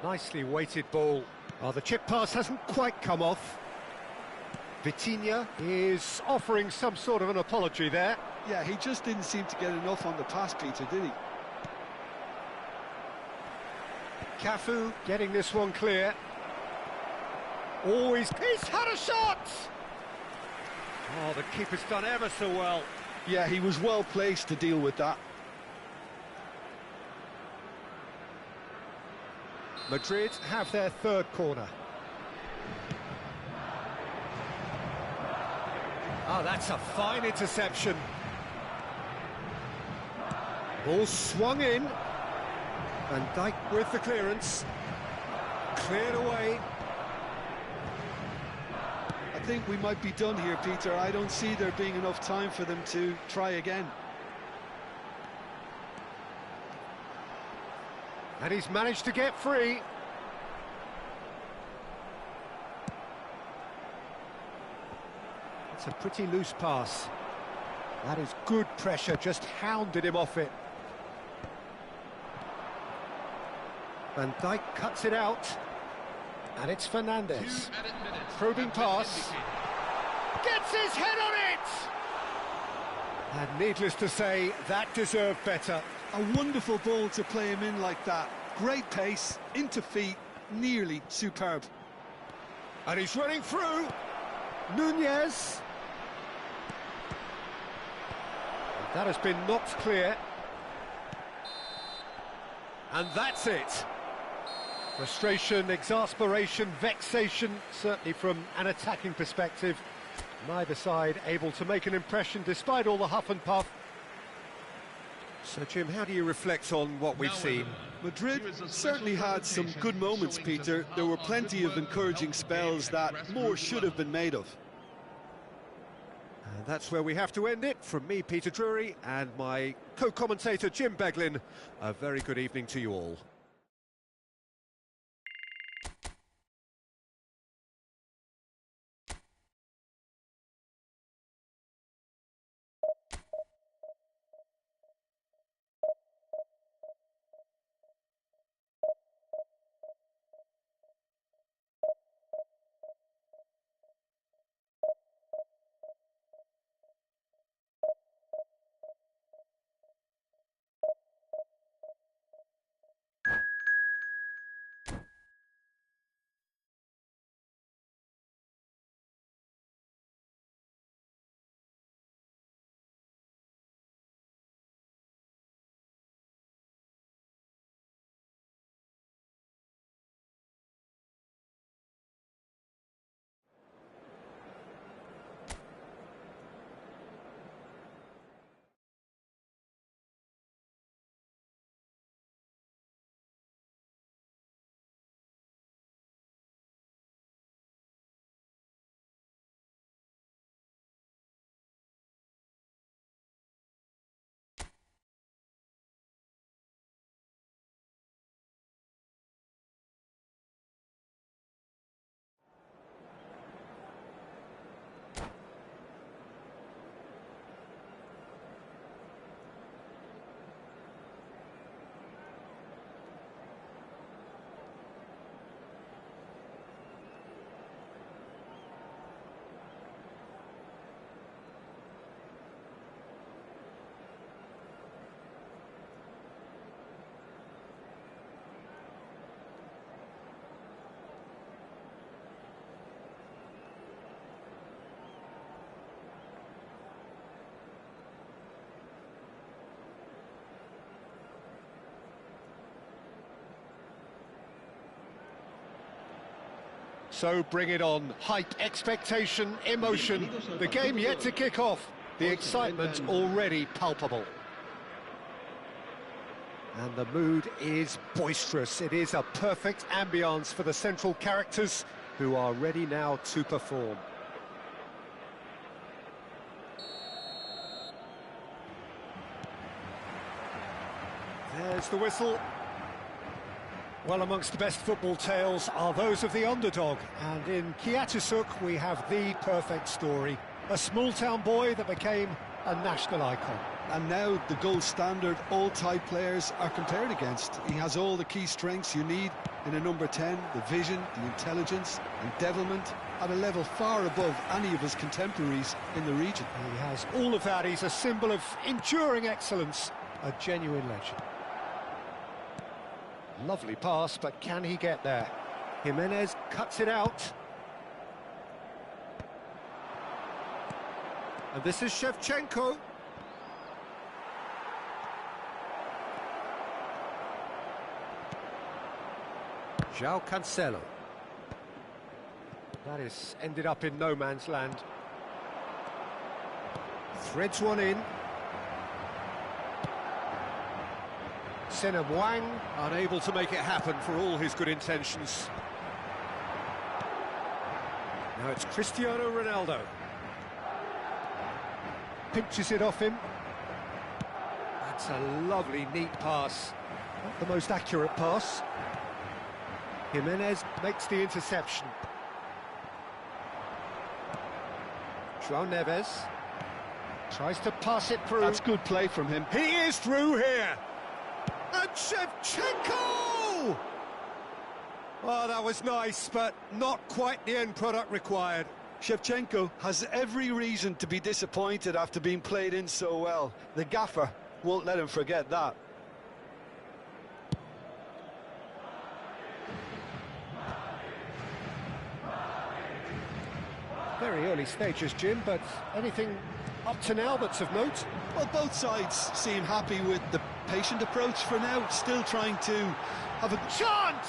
Nicely weighted ball. Oh, the chip pass hasn't quite come off. Vitinha is offering some sort of an apology there. Yeah, he just didn't seem to get enough on the pass, Peter, did he? Cafu getting this one clear. Always, he's had a shot! Oh, the keeper's done ever so well. Yeah, he was well placed to deal with that. Madrid have their third corner. Oh, that's a fine interception. Ball swung in. Van Dijk with the clearance. Cleared away. I think we might be done here, Peter. I don't see there being enough time for them to try again. And he's managed to get free. It's a pretty loose pass. That is good pressure, just hounded him off it. Van Dijk cuts it out. And it's Fernandez. Probing pass. Gets his head on it! And needless to say, that deserved better. A wonderful ball to play him in like that. Great pace, into feet, nearly superb. And he's running through. Nunez. And that has been knocked clear. And that's it. Frustration, exasperation, vexation, certainly from an attacking perspective. Neither side able to make an impression despite all the huff and puff. So, Jim, how do you reflect on what we've seen? Madrid certainly had some good moments, Peter. There were plenty of encouraging spells that more should have been made of. And that's where we have to end it. From me, Peter Drury, and my co-commentator, Jim Beglin. A very good evening to you all. So bring it on. Hype, expectation, emotion. The game yet to kick off. The excitement already palpable. And the mood is boisterous. It is a perfect ambience for the central characters who are ready now to perform. There's the whistle. Well, amongst the best football tales are those of the underdog, and in Kiatisuk we have the perfect story. A small-town boy that became a national icon. And now the gold standard all-type players are compared against. He has all the key strengths you need in a number 10, the vision, the intelligence and devilment at a level far above any of his contemporaries in the region. He has all of that. He's a symbol of enduring excellence, a genuine legend. Lovely pass, but can he get there? Jimenez cuts it out. And this is Shevchenko. João Cancelo. That is ended up in no man's land. Threads one in. Senna Wang unable to make it happen for all his good intentions. Now it's Cristiano Ronaldo. Pinches it off him. That's a lovely, neat pass. Not the most accurate pass. Jimenez makes the interception. João Neves tries to pass it through. That's good play from him. He is through here. And Shevchenko! Oh, that was nice, but not quite the end product required. Shevchenko has every reason to be disappointed after being played in so well. The gaffer won't let him forget that. Very early stages, Jim, but anything up to now that's of note? Well, both sides seem happy with the patient approach for now, still trying to have a chance!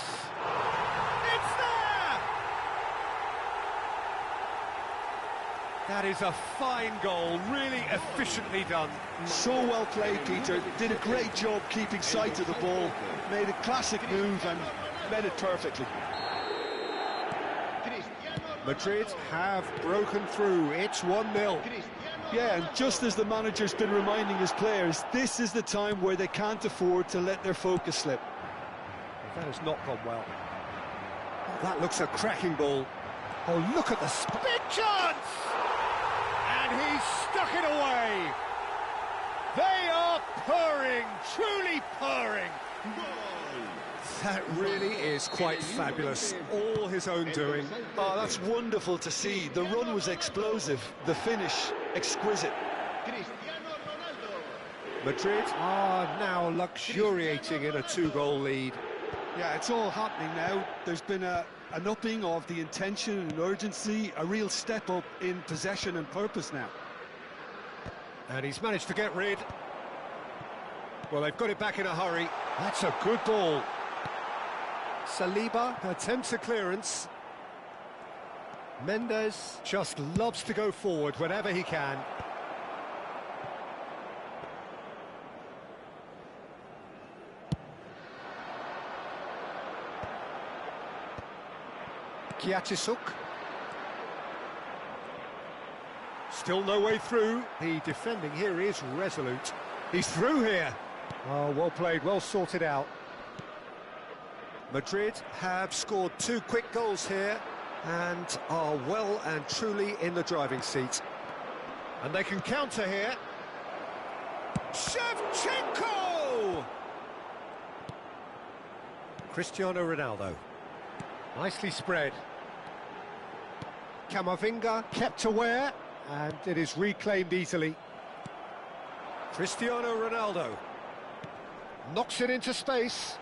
That is a fine goal, really efficiently done. So well played, Peter. Did a great job keeping sight of the ball. Made a classic move and met it perfectly. Madrid have broken through. It's 1-0. Yeah, and just as the manager's been reminding his players, this is the time where they can't afford to let their focus slip. That has not gone well. Oh, that looks a cracking ball. Oh, look at the big chance! And he's stuck it away. They are purring, truly purring. That really is quite fabulous. All his own doing. Oh, that's wonderful to see. The run was explosive, the finish exquisite. Madrid are now luxuriating in a 2-goal lead. Yeah, it's all happening now. There's been an upping of the intention and urgency, a real step up in possession and purpose now. And he's managed to get rid. Well, they've got it back in a hurry. That's a good ball. Saliba attempts a clearance. Mendes just loves to go forward whenever he can. Kiatisuk. Still no way through. The defending here is resolute. He's through here. Oh, well played, well sorted out. Madrid have scored 2 quick goals here and are well and truly in the driving seat. And they can counter here. Shevchenko! Cristiano Ronaldo. Nicely spread. Camavinga kept aware, and it is reclaimed easily. Cristiano Ronaldo knocks it into space.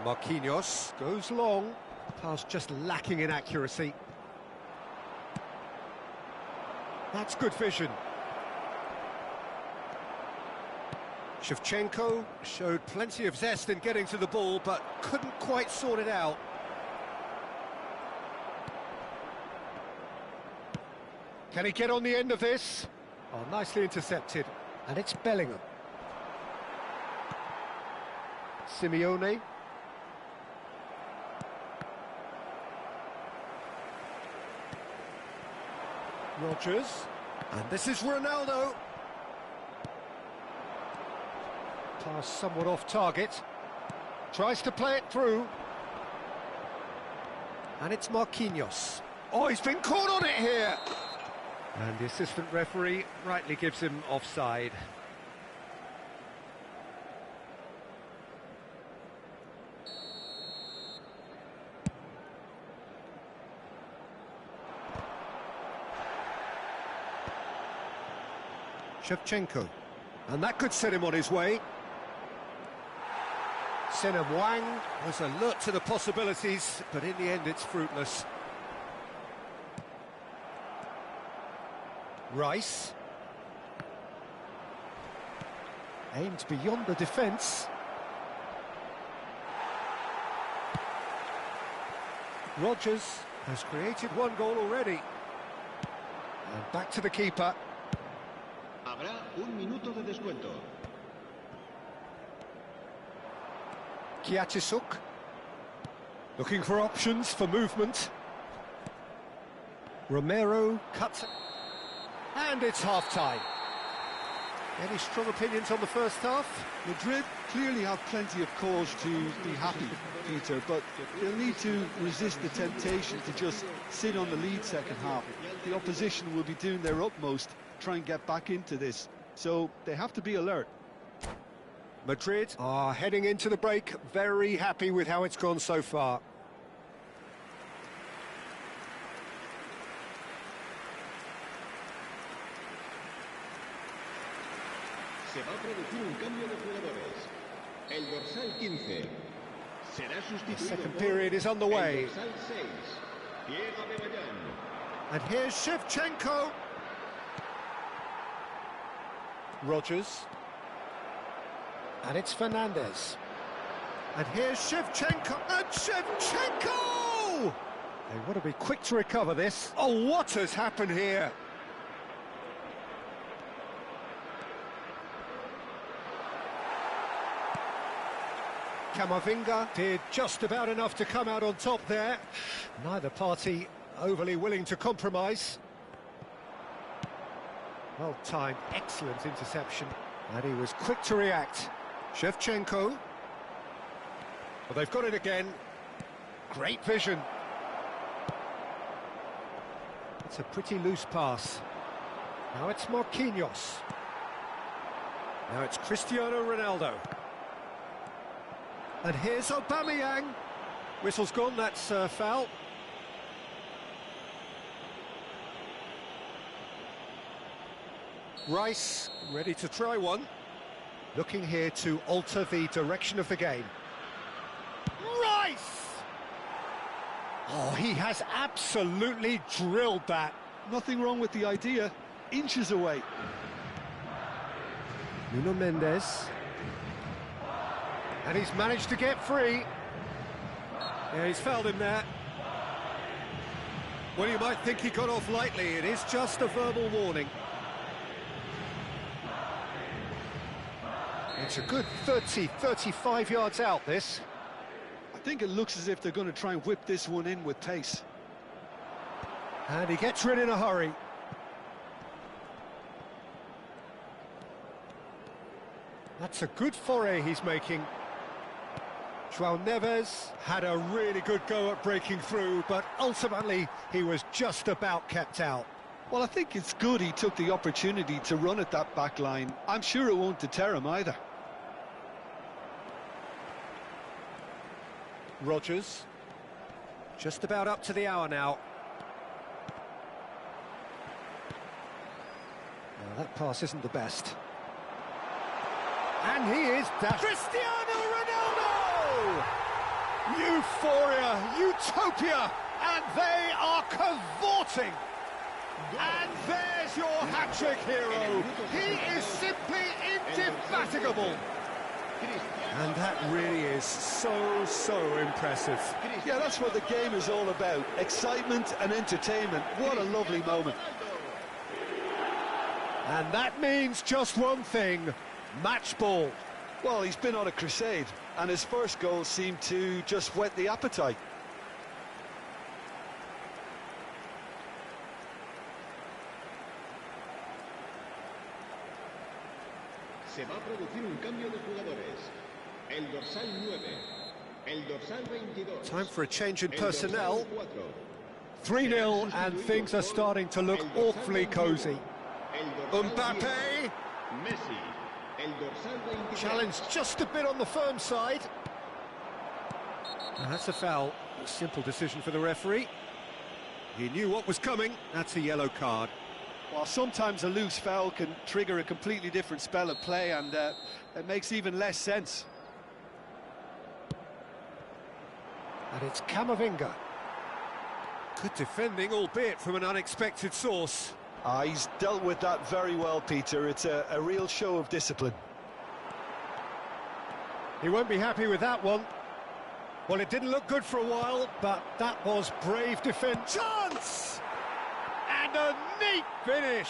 Marquinhos goes long, pass just lacking in accuracy. That's good vision. Shevchenko showed plenty of zest in getting to the ball, but couldn't quite sort it out. Can he get on the end of this? Oh, nicely intercepted. And it's Bellingham. Simeone. Rodgers. And this is Ronaldo. Pass somewhat off target. Tries to play it through. And it's Marquinhos. Oh, he's been caught on it here. And the assistant referee rightly gives him offside. Shevchenko. And that could set him on his way. Sena Wang was alert to the possibilities, but in the end it's fruitless. Rice. Aimed beyond the defence. Rodgers has created 1 goal already. And back to the keeper. Habrá un minuto de descuento. Kiatisuk. Looking for options for movement. Romero cuts. And it's half-time. Any strong opinions on the first half? Madrid clearly have plenty of cause to be happy, Peter, but they'll need to resist the temptation to just sit on the lead second half. The opposition will be doing their utmost to try and get back into this, so they have to be alert. Madrid are heading into the break, very happy with how it's gone so far. Se va a producir un cambio de jugadores. El dorsal 15 será The sustituido second por period is underway. el dorsal 6, Diego Bebellán. And here's Shevchenko. Rodgers. And it's Fernandez. And here's Shevchenko. And Shevchenko! They want to be quick to recover this. Oh, what has happened here? Camavinga did just about enough to come out on top there. Neither party overly willing to compromise. Well timed, excellent interception. And he was quick to react. Shevchenko. Well, they've got it again. Great vision. It's a pretty loose pass. Now it's Marquinhos. Now it's Cristiano Ronaldo. And here's Aubameyang. Whistle's gone, that's foul. Rice, ready to try one. Looking here to alter the direction of the game. Rice! Oh, he has absolutely drilled that. Nothing wrong with the idea. Inches away. Nuno Mendes. And he's managed to get free. Yeah, he's fouled him there. Well, you might think he got off lightly. It is just a verbal warning. It's a good 30, 35 yards out, this. I think it looks as if they're going to try and whip this one in with pace. And he gets rid in a hurry. That's a good foray he's making. João Neves had a really good go at breaking through, but ultimately he was just about kept out. Well, I think it's good he took the opportunity to run at that back line. I'm sure it won't deter him either. Rodgers. Just about up to the hour now. Now, that pass isn't the best. And he is that Cristiano Ronaldo! Euphoria, utopia, and they are cavorting. And there's your hat-trick hero. He is simply indefatigable. And that really is so impressive. Yeah, that's what the game is all about. Excitement and entertainment. What a lovely moment. And that means just one thing. Match ball. Well, he's been on a crusade, and his first goal seemed to just whet the appetite. Se va a producir un cambio de jugadores. El dorsal 9, el dorsal 22. Time for a change in personnel. 3-0, and things are starting to look awfully cosy. Mbappe. Messi. Challenge just a bit on the firm side. And that's a foul. A simple decision for the referee. He knew what was coming. That's a yellow card. Well, sometimes a loose foul can trigger a completely different spell of play, and it makes even less sense. And it's Camavinga. Good defending, albeit from an unexpected source. He's dealt with that very well, Peter. It's a real show of discipline. He won't be happy with that one. Well, it didn't look good for a while, but that was brave defence. Chance! And a neat finish.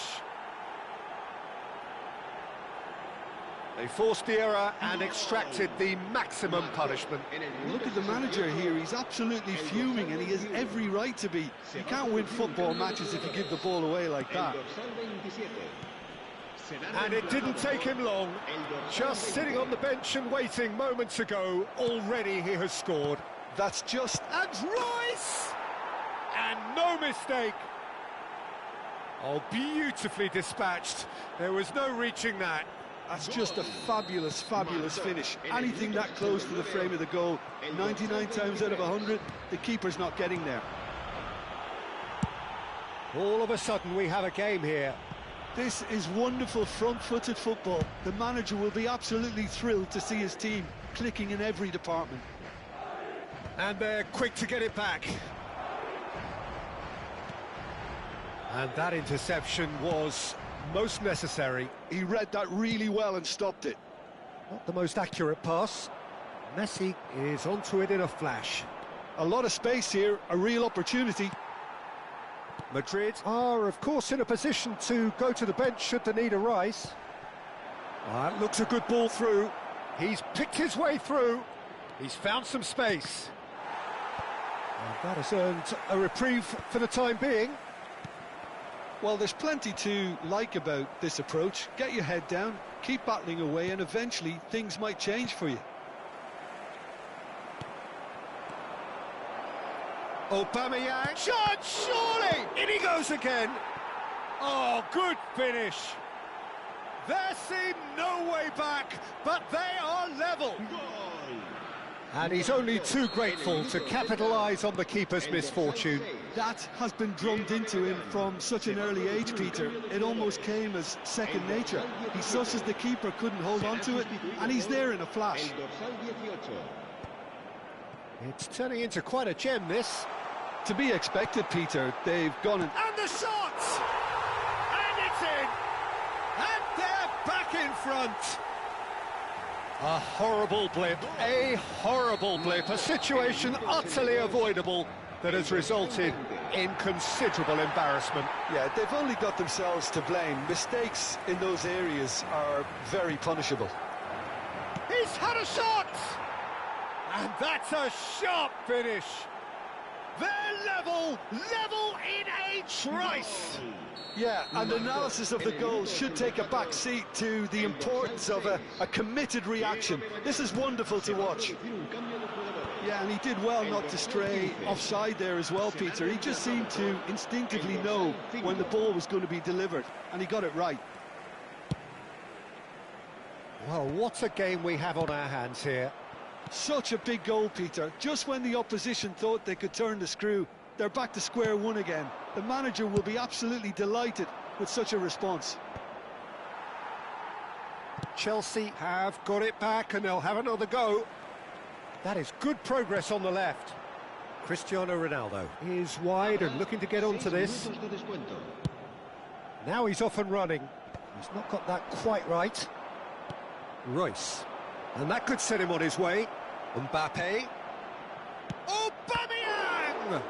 They forced the error and extracted the maximum punishment. Look at the manager here. He's absolutely fuming, and he has every right to be. You can't win football matches if you give the ball away like that. And it didn't take him long. Just sitting on the bench and waiting moments ago, already he has scored. That's just... And Rice! And no mistake. Oh, beautifully dispatched. There was no reaching that. That's just a fabulous finish. Anything that close to the frame of the goal, 99 times out of 100, the keeper's not getting there. All of a sudden we have a game here. This is wonderful front-footed football. The manager will be absolutely thrilled to see his team clicking in every department. And they're quick to get it back. And that interception was most necessary. He read that really well and stopped it. Not the most accurate pass. Messi is onto it in a flash. A lot of space here, a real opportunity. Madrid are, of course, in a position to go to the bench should the need arise. That looks a good ball through. He's picked his way through. He's found some space. And that has earned a reprieve for the time being. Well, there's plenty to like about this approach. Get your head down, keep battling away, and eventually things might change for you. Aubameyang, shot, surely! In he goes again. Oh, good finish. There seemed no way back, but they are level. And he's only too grateful to capitalise on the keeper's misfortune. That has been drummed into him from such an early age, Peter. It almost came as second nature. He susses the keeper couldn't hold on to it, and he's there in a flash. It's turning into quite a gem, this. To be expected, Peter. They've gone and the shot! And it's in! And they're back in front! A horrible blip, a situation utterly avoidable that has resulted in considerable embarrassment. Yeah, they've only got themselves to blame. Mistakes in those areas are very punishable. He's had a shot! And that's a sharp finish. They're level in a trice. Yeah, and analysis of the goal should take a back seat to the importance of a committed reaction. This is wonderful to watch. Yeah, and he did well not to stray offside there as well, Peter. He just seemed to instinctively know when the ball was going to be delivered, and he got it right. Well, what a game we have on our hands here. Such a big goal, Peter. Just when the opposition thought they could turn the screw, they're back to square one again. The manager will be absolutely delighted with such a response. Chelsea have got it back and they'll have another go. That is good progress on the left. Cristiano Ronaldo is wide and looking to get onto this. Now he's off and running. He's not got that quite right. Royce. And that could set him on his way. Mbappe. Aubameyang!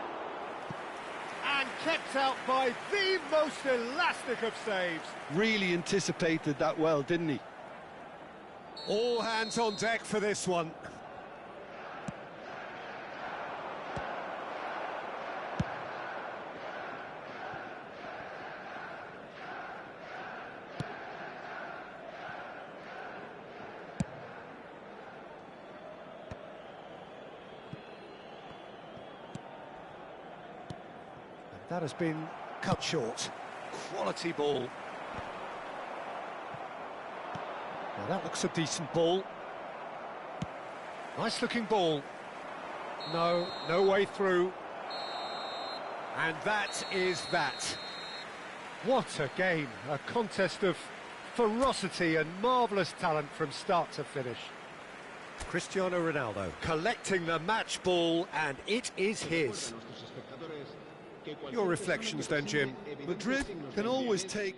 And kept out by the most elastic of saves. Really anticipated that well, didn't he? All hands on deck for this one. That has been cut short. Quality ball. Now that looks a decent ball. Nice looking ball. No way through. And that is that. What a game. A contest of ferocity and marvellous talent from start to finish. Cristiano Ronaldo collecting the match ball, and it is his. Your reflections then, Jim? Madrid can always take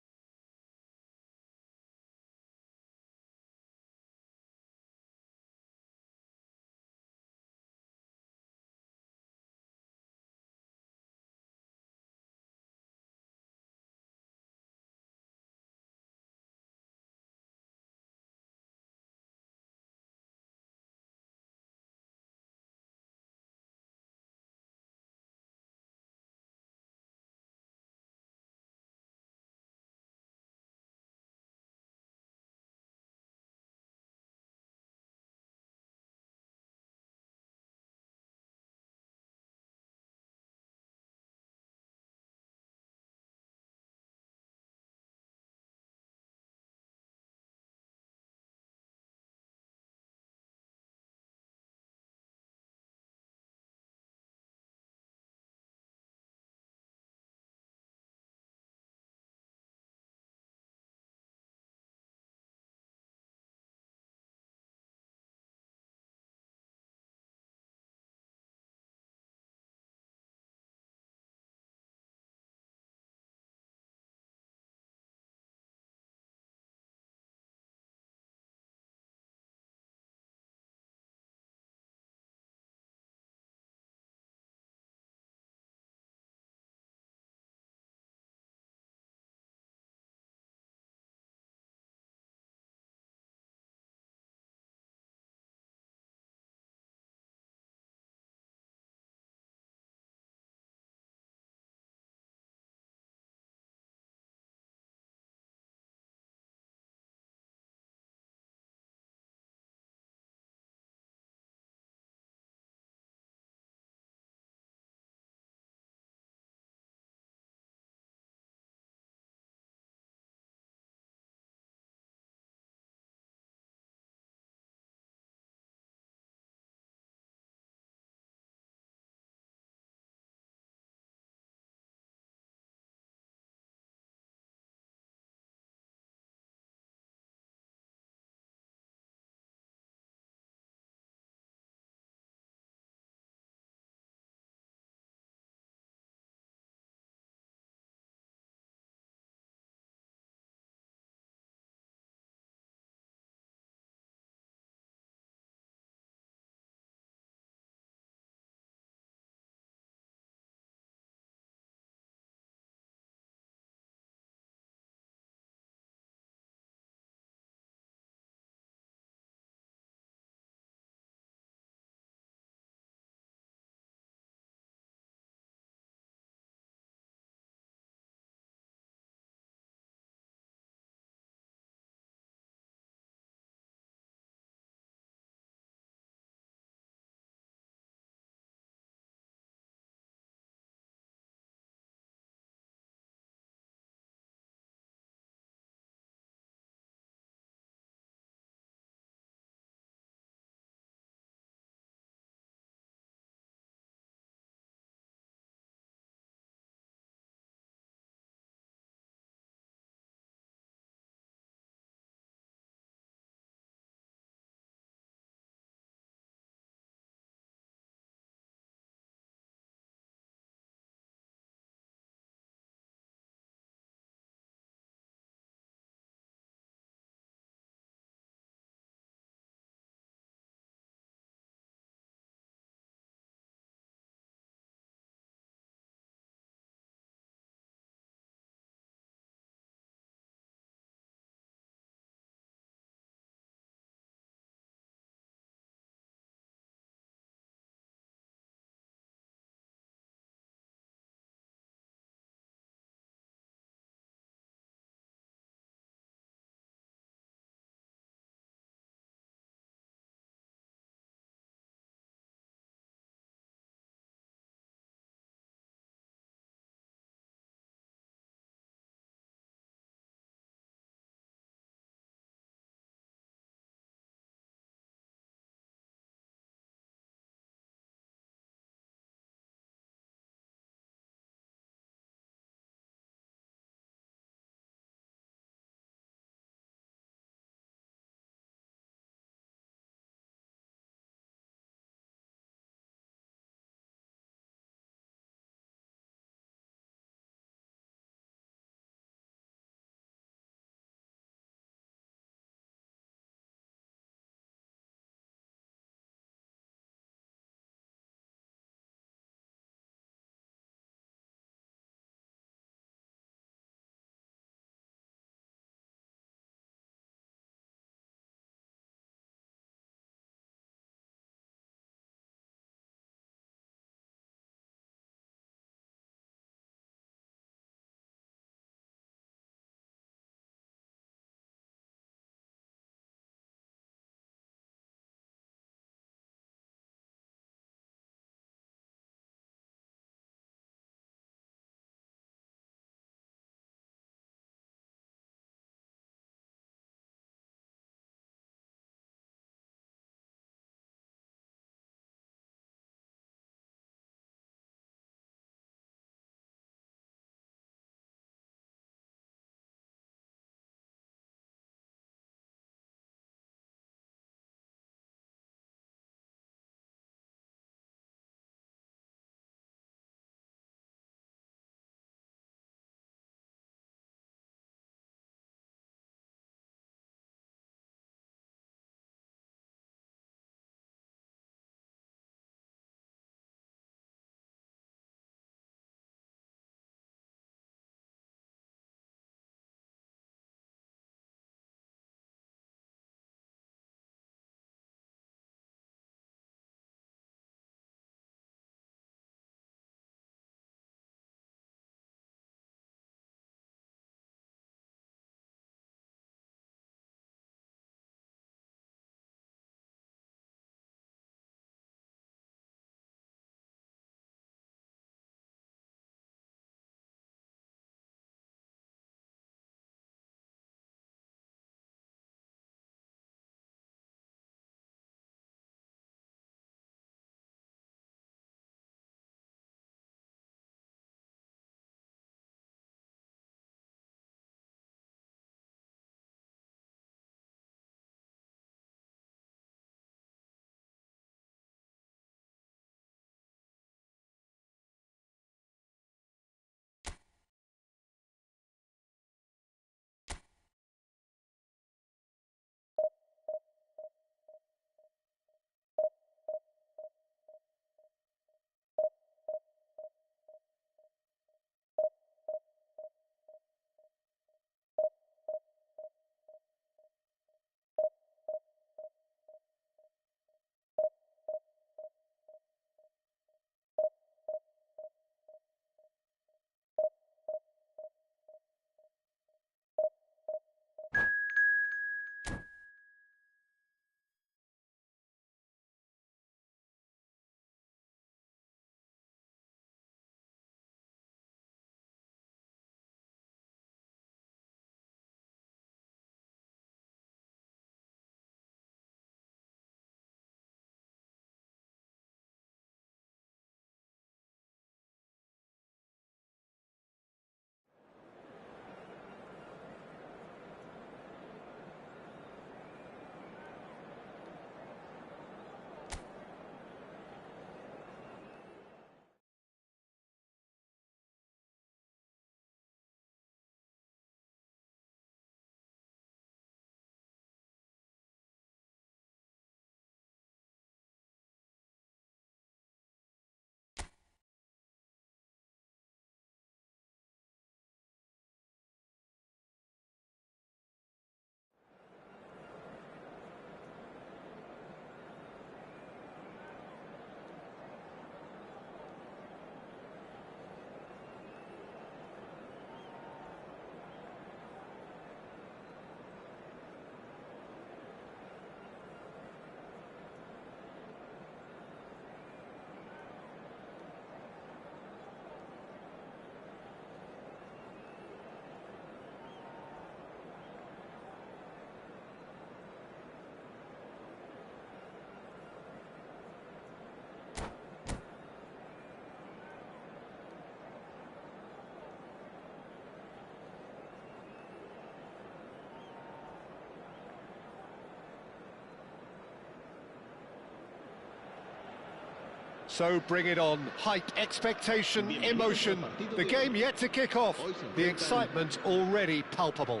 So bring it on. Hype, expectation, emotion. The game yet to kick off. The excitement already palpable.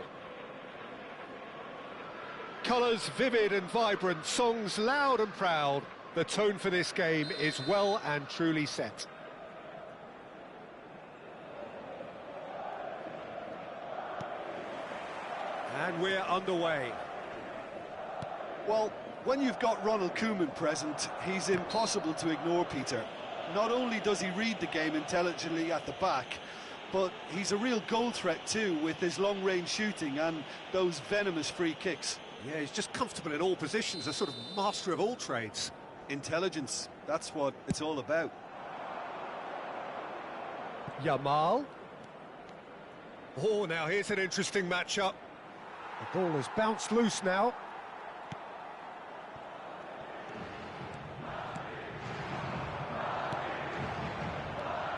Colours vivid and vibrant, songs loud and proud. The tone for this game is well and truly set. And we're underway. Well, when you've got Ronald Koeman present, he's impossible to ignore, Peter. Not only does he read the game intelligently at the back, but he's a real goal threat too, with his long-range shooting and those venomous free kicks. Yeah, he's just comfortable in all positions, a sort of master of all trades. Intelligence, that's what it's all about. Yamal. Oh, now here's an interesting matchup. The ball has bounced loose now.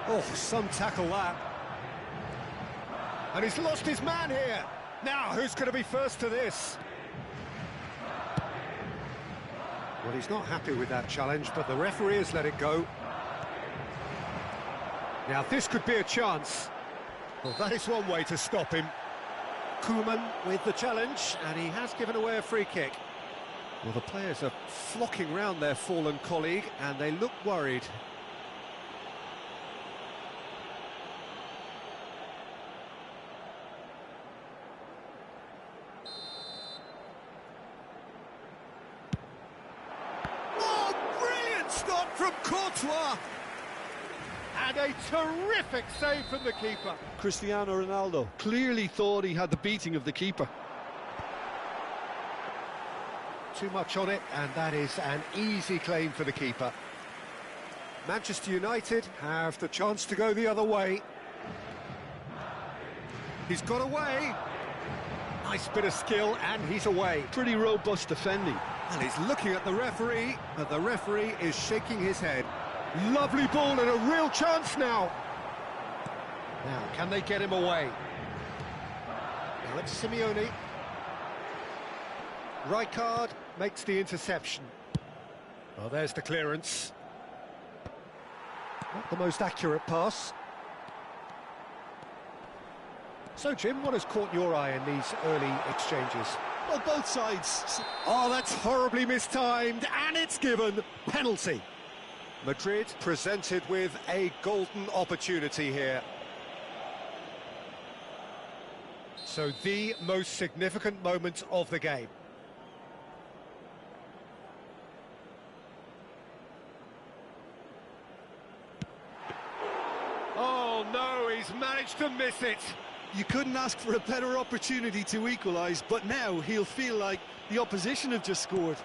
Oh, some tackle that. And he's lost his man here. Now, who's going to be first to this? Well, he's not happy with that challenge, but the referee has let it go. Now, this could be a chance. Well, that is one way to stop him. Koeman with the challenge, and he has given away a free kick. Well, the players are flocking round their fallen colleague, and they look worried. From Courtois, and a terrific save from the keeper. Cristiano Ronaldo clearly thought he had the beating of the keeper. Too much on it, and that is an easy claim for the keeper. Manchester United have the chance to go the other way. He's got away. Nice bit of skill, and he's away. Pretty robust defending. And he's looking at the referee, but the referee is shaking his head. Lovely ball and a real chance now. Now, can they get him away? Now it's Simeone. Rijkaard makes the interception. Well, there's the clearance. Not the most accurate pass. So, Jim, what has caught your eye in these early exchanges? Well, both sides. Oh, that's horribly mistimed, and it's given. Penalty. Madrid presented with a golden opportunity here. So, the most significant moment of the game. Oh, no, he's managed to miss it. You couldn't ask for a better opportunity to equalise, but now he'll feel like the opposition have just scored.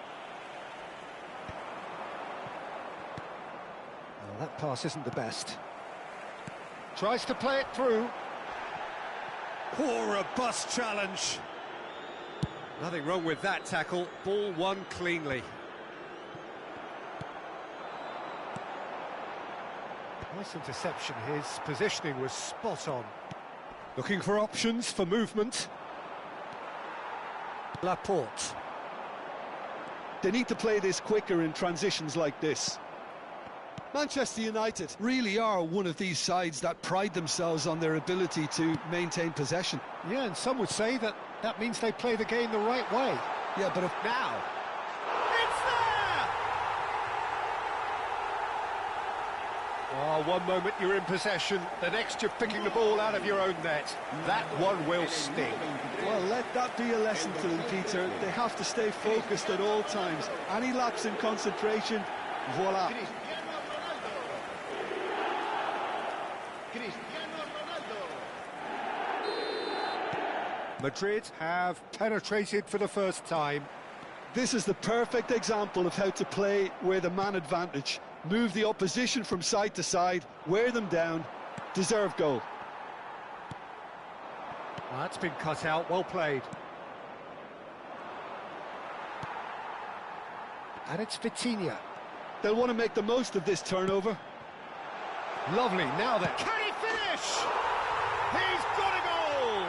Well, that pass isn't the best. Tries to play it through. Poor robust challenge. Nothing wrong with that tackle. Ball won cleanly. Nice interception. His positioning was spot on. Looking for options for movement. Laporte. They need to play this quicker in transitions like this. Manchester United really are one of these sides that pride themselves on their ability to maintain possession. Yeah, and some would say that that means they play the game the right way. Yeah, but if Now, it's there! Oh, one moment you're in possession, the next you're picking the ball out of your own net. That one will sting. well, let that be a lesson to them, Peter. They have to stay focused at all times. Any lapse in concentration, voila. Madrid have penetrated for the first time. This is the perfect example of how to play with a man advantage. Move the opposition from side to side, wear them down, deserve goal. Well, that's been cut out, well played. And it's Vitinha. They'll want to make the most of this turnover. Lovely, now then. Can he finish? He's got a goal!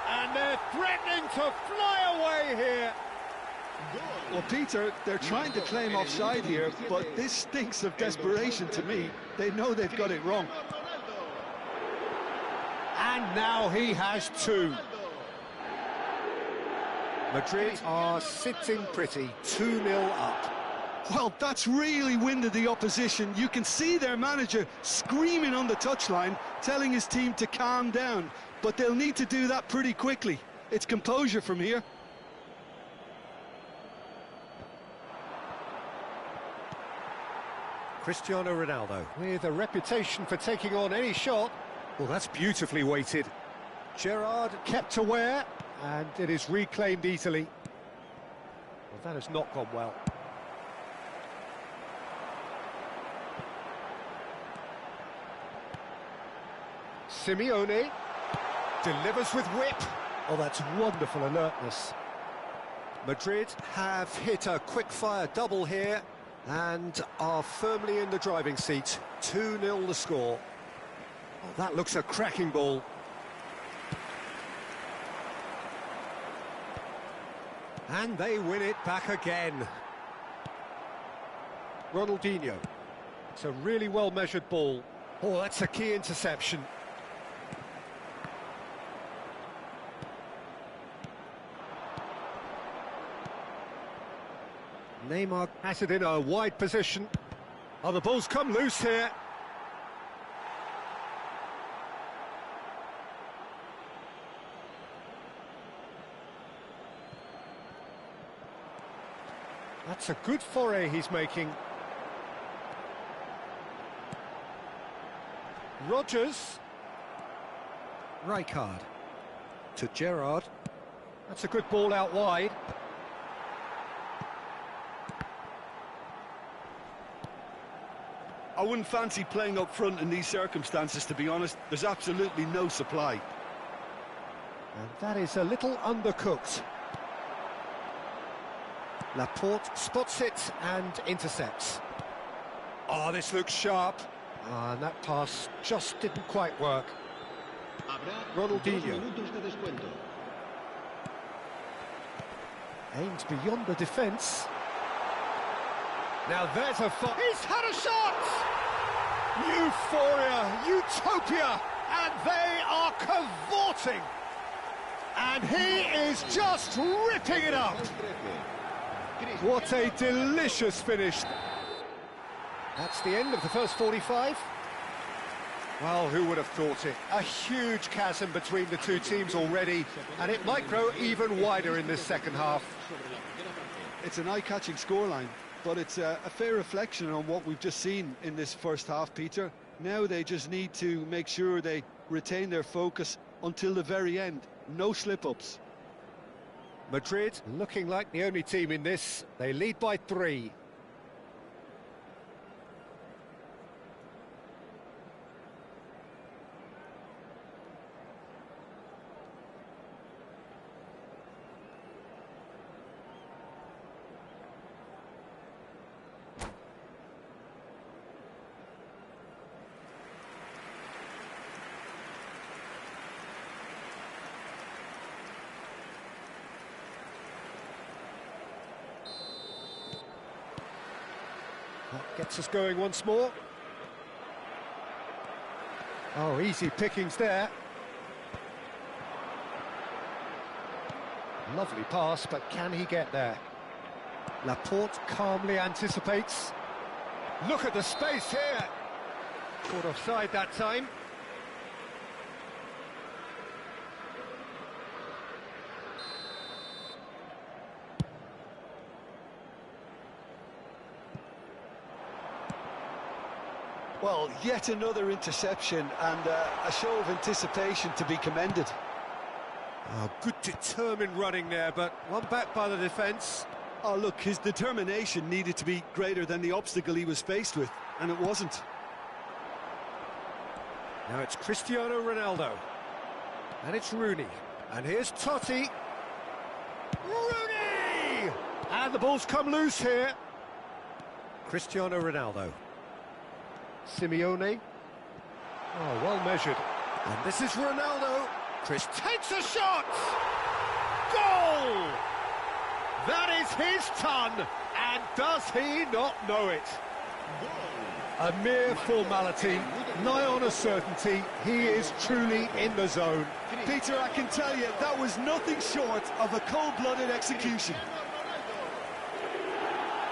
And they're threatening to fly away here. Well, Peter, they're trying to claim offside here, but this stinks of desperation to me. They know they've got it wrong. And now he has two. Madrid are sitting pretty, 2-0 up. Well, that's really winded the opposition. You can see their manager screaming on the touchline, telling his team to calm down. But they'll need to do that pretty quickly. It's composure from here. Cristiano Ronaldo, with a reputation for taking on any shot. Well, that's beautifully weighted. Gerrard kept aware, and it is reclaimed easily. Well, that has not gone well. Simeone delivers with whip. Oh, that's wonderful alertness. Madrid have hit a quick-fire double here and are firmly in the driving seat. 2-0 the score. Oh, that looks a cracking ball. And they win it back again. Ronaldinho. It's a really well-measured ball. Oh, that's a key interception. Neymar has it in a wide position. Oh, the ball's come loose here. That's a good foray he's making. Rodgers. Rijkaard. To Gerrard. That's a good ball out wide. I wouldn't fancy playing up front in these circumstances, to be honest. There's absolutely no supply. And that is a little undercooked. Laporte spots it and intercepts. Oh, this looks sharp. And that pass just didn't quite work. Ronaldinho. Aims beyond the defence. Now there's a... He's had a shot! Euphoria, utopia, and they are cavorting. And he is just ripping it up. What a delicious finish. That's the end of the first 45. Well, who would have thought it? A huge chasm between the two teams already, and it might grow even wider in this second half. It's an eye-catching scoreline, but it's a fair reflection on what we've just seen in this first half, Peter. Now they just need to make sure they retain their focus until the very end. No slip-ups. Madrid looking like the only team in this. They lead by 3. That gets us going once more. Oh, easy pickings there. Lovely pass, but can he get there? Laporte calmly anticipates. Look at the space here. Caught offside that time. Well, yet another interception and a show of anticipation to be commended. Oh, good determined running there, but one back by the defence. Oh, look, his determination needed to be greater than the obstacle he was faced with, and it wasn't. Now it's Cristiano Ronaldo. And it's Rooney. And here's Totti. Rooney! And the ball's come loose here. Cristiano Ronaldo. Simeone. Oh, well measured. And this is Ronaldo. Chris takes a shot! Goal! That is his ton, and does he not know it? A mere formality, nigh on a certainty, he is truly in the zone. Peter, I can tell you, that was nothing short of a cold-blooded execution.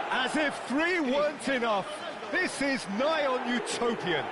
As if 3 weren't enough, this is nigh on utopian.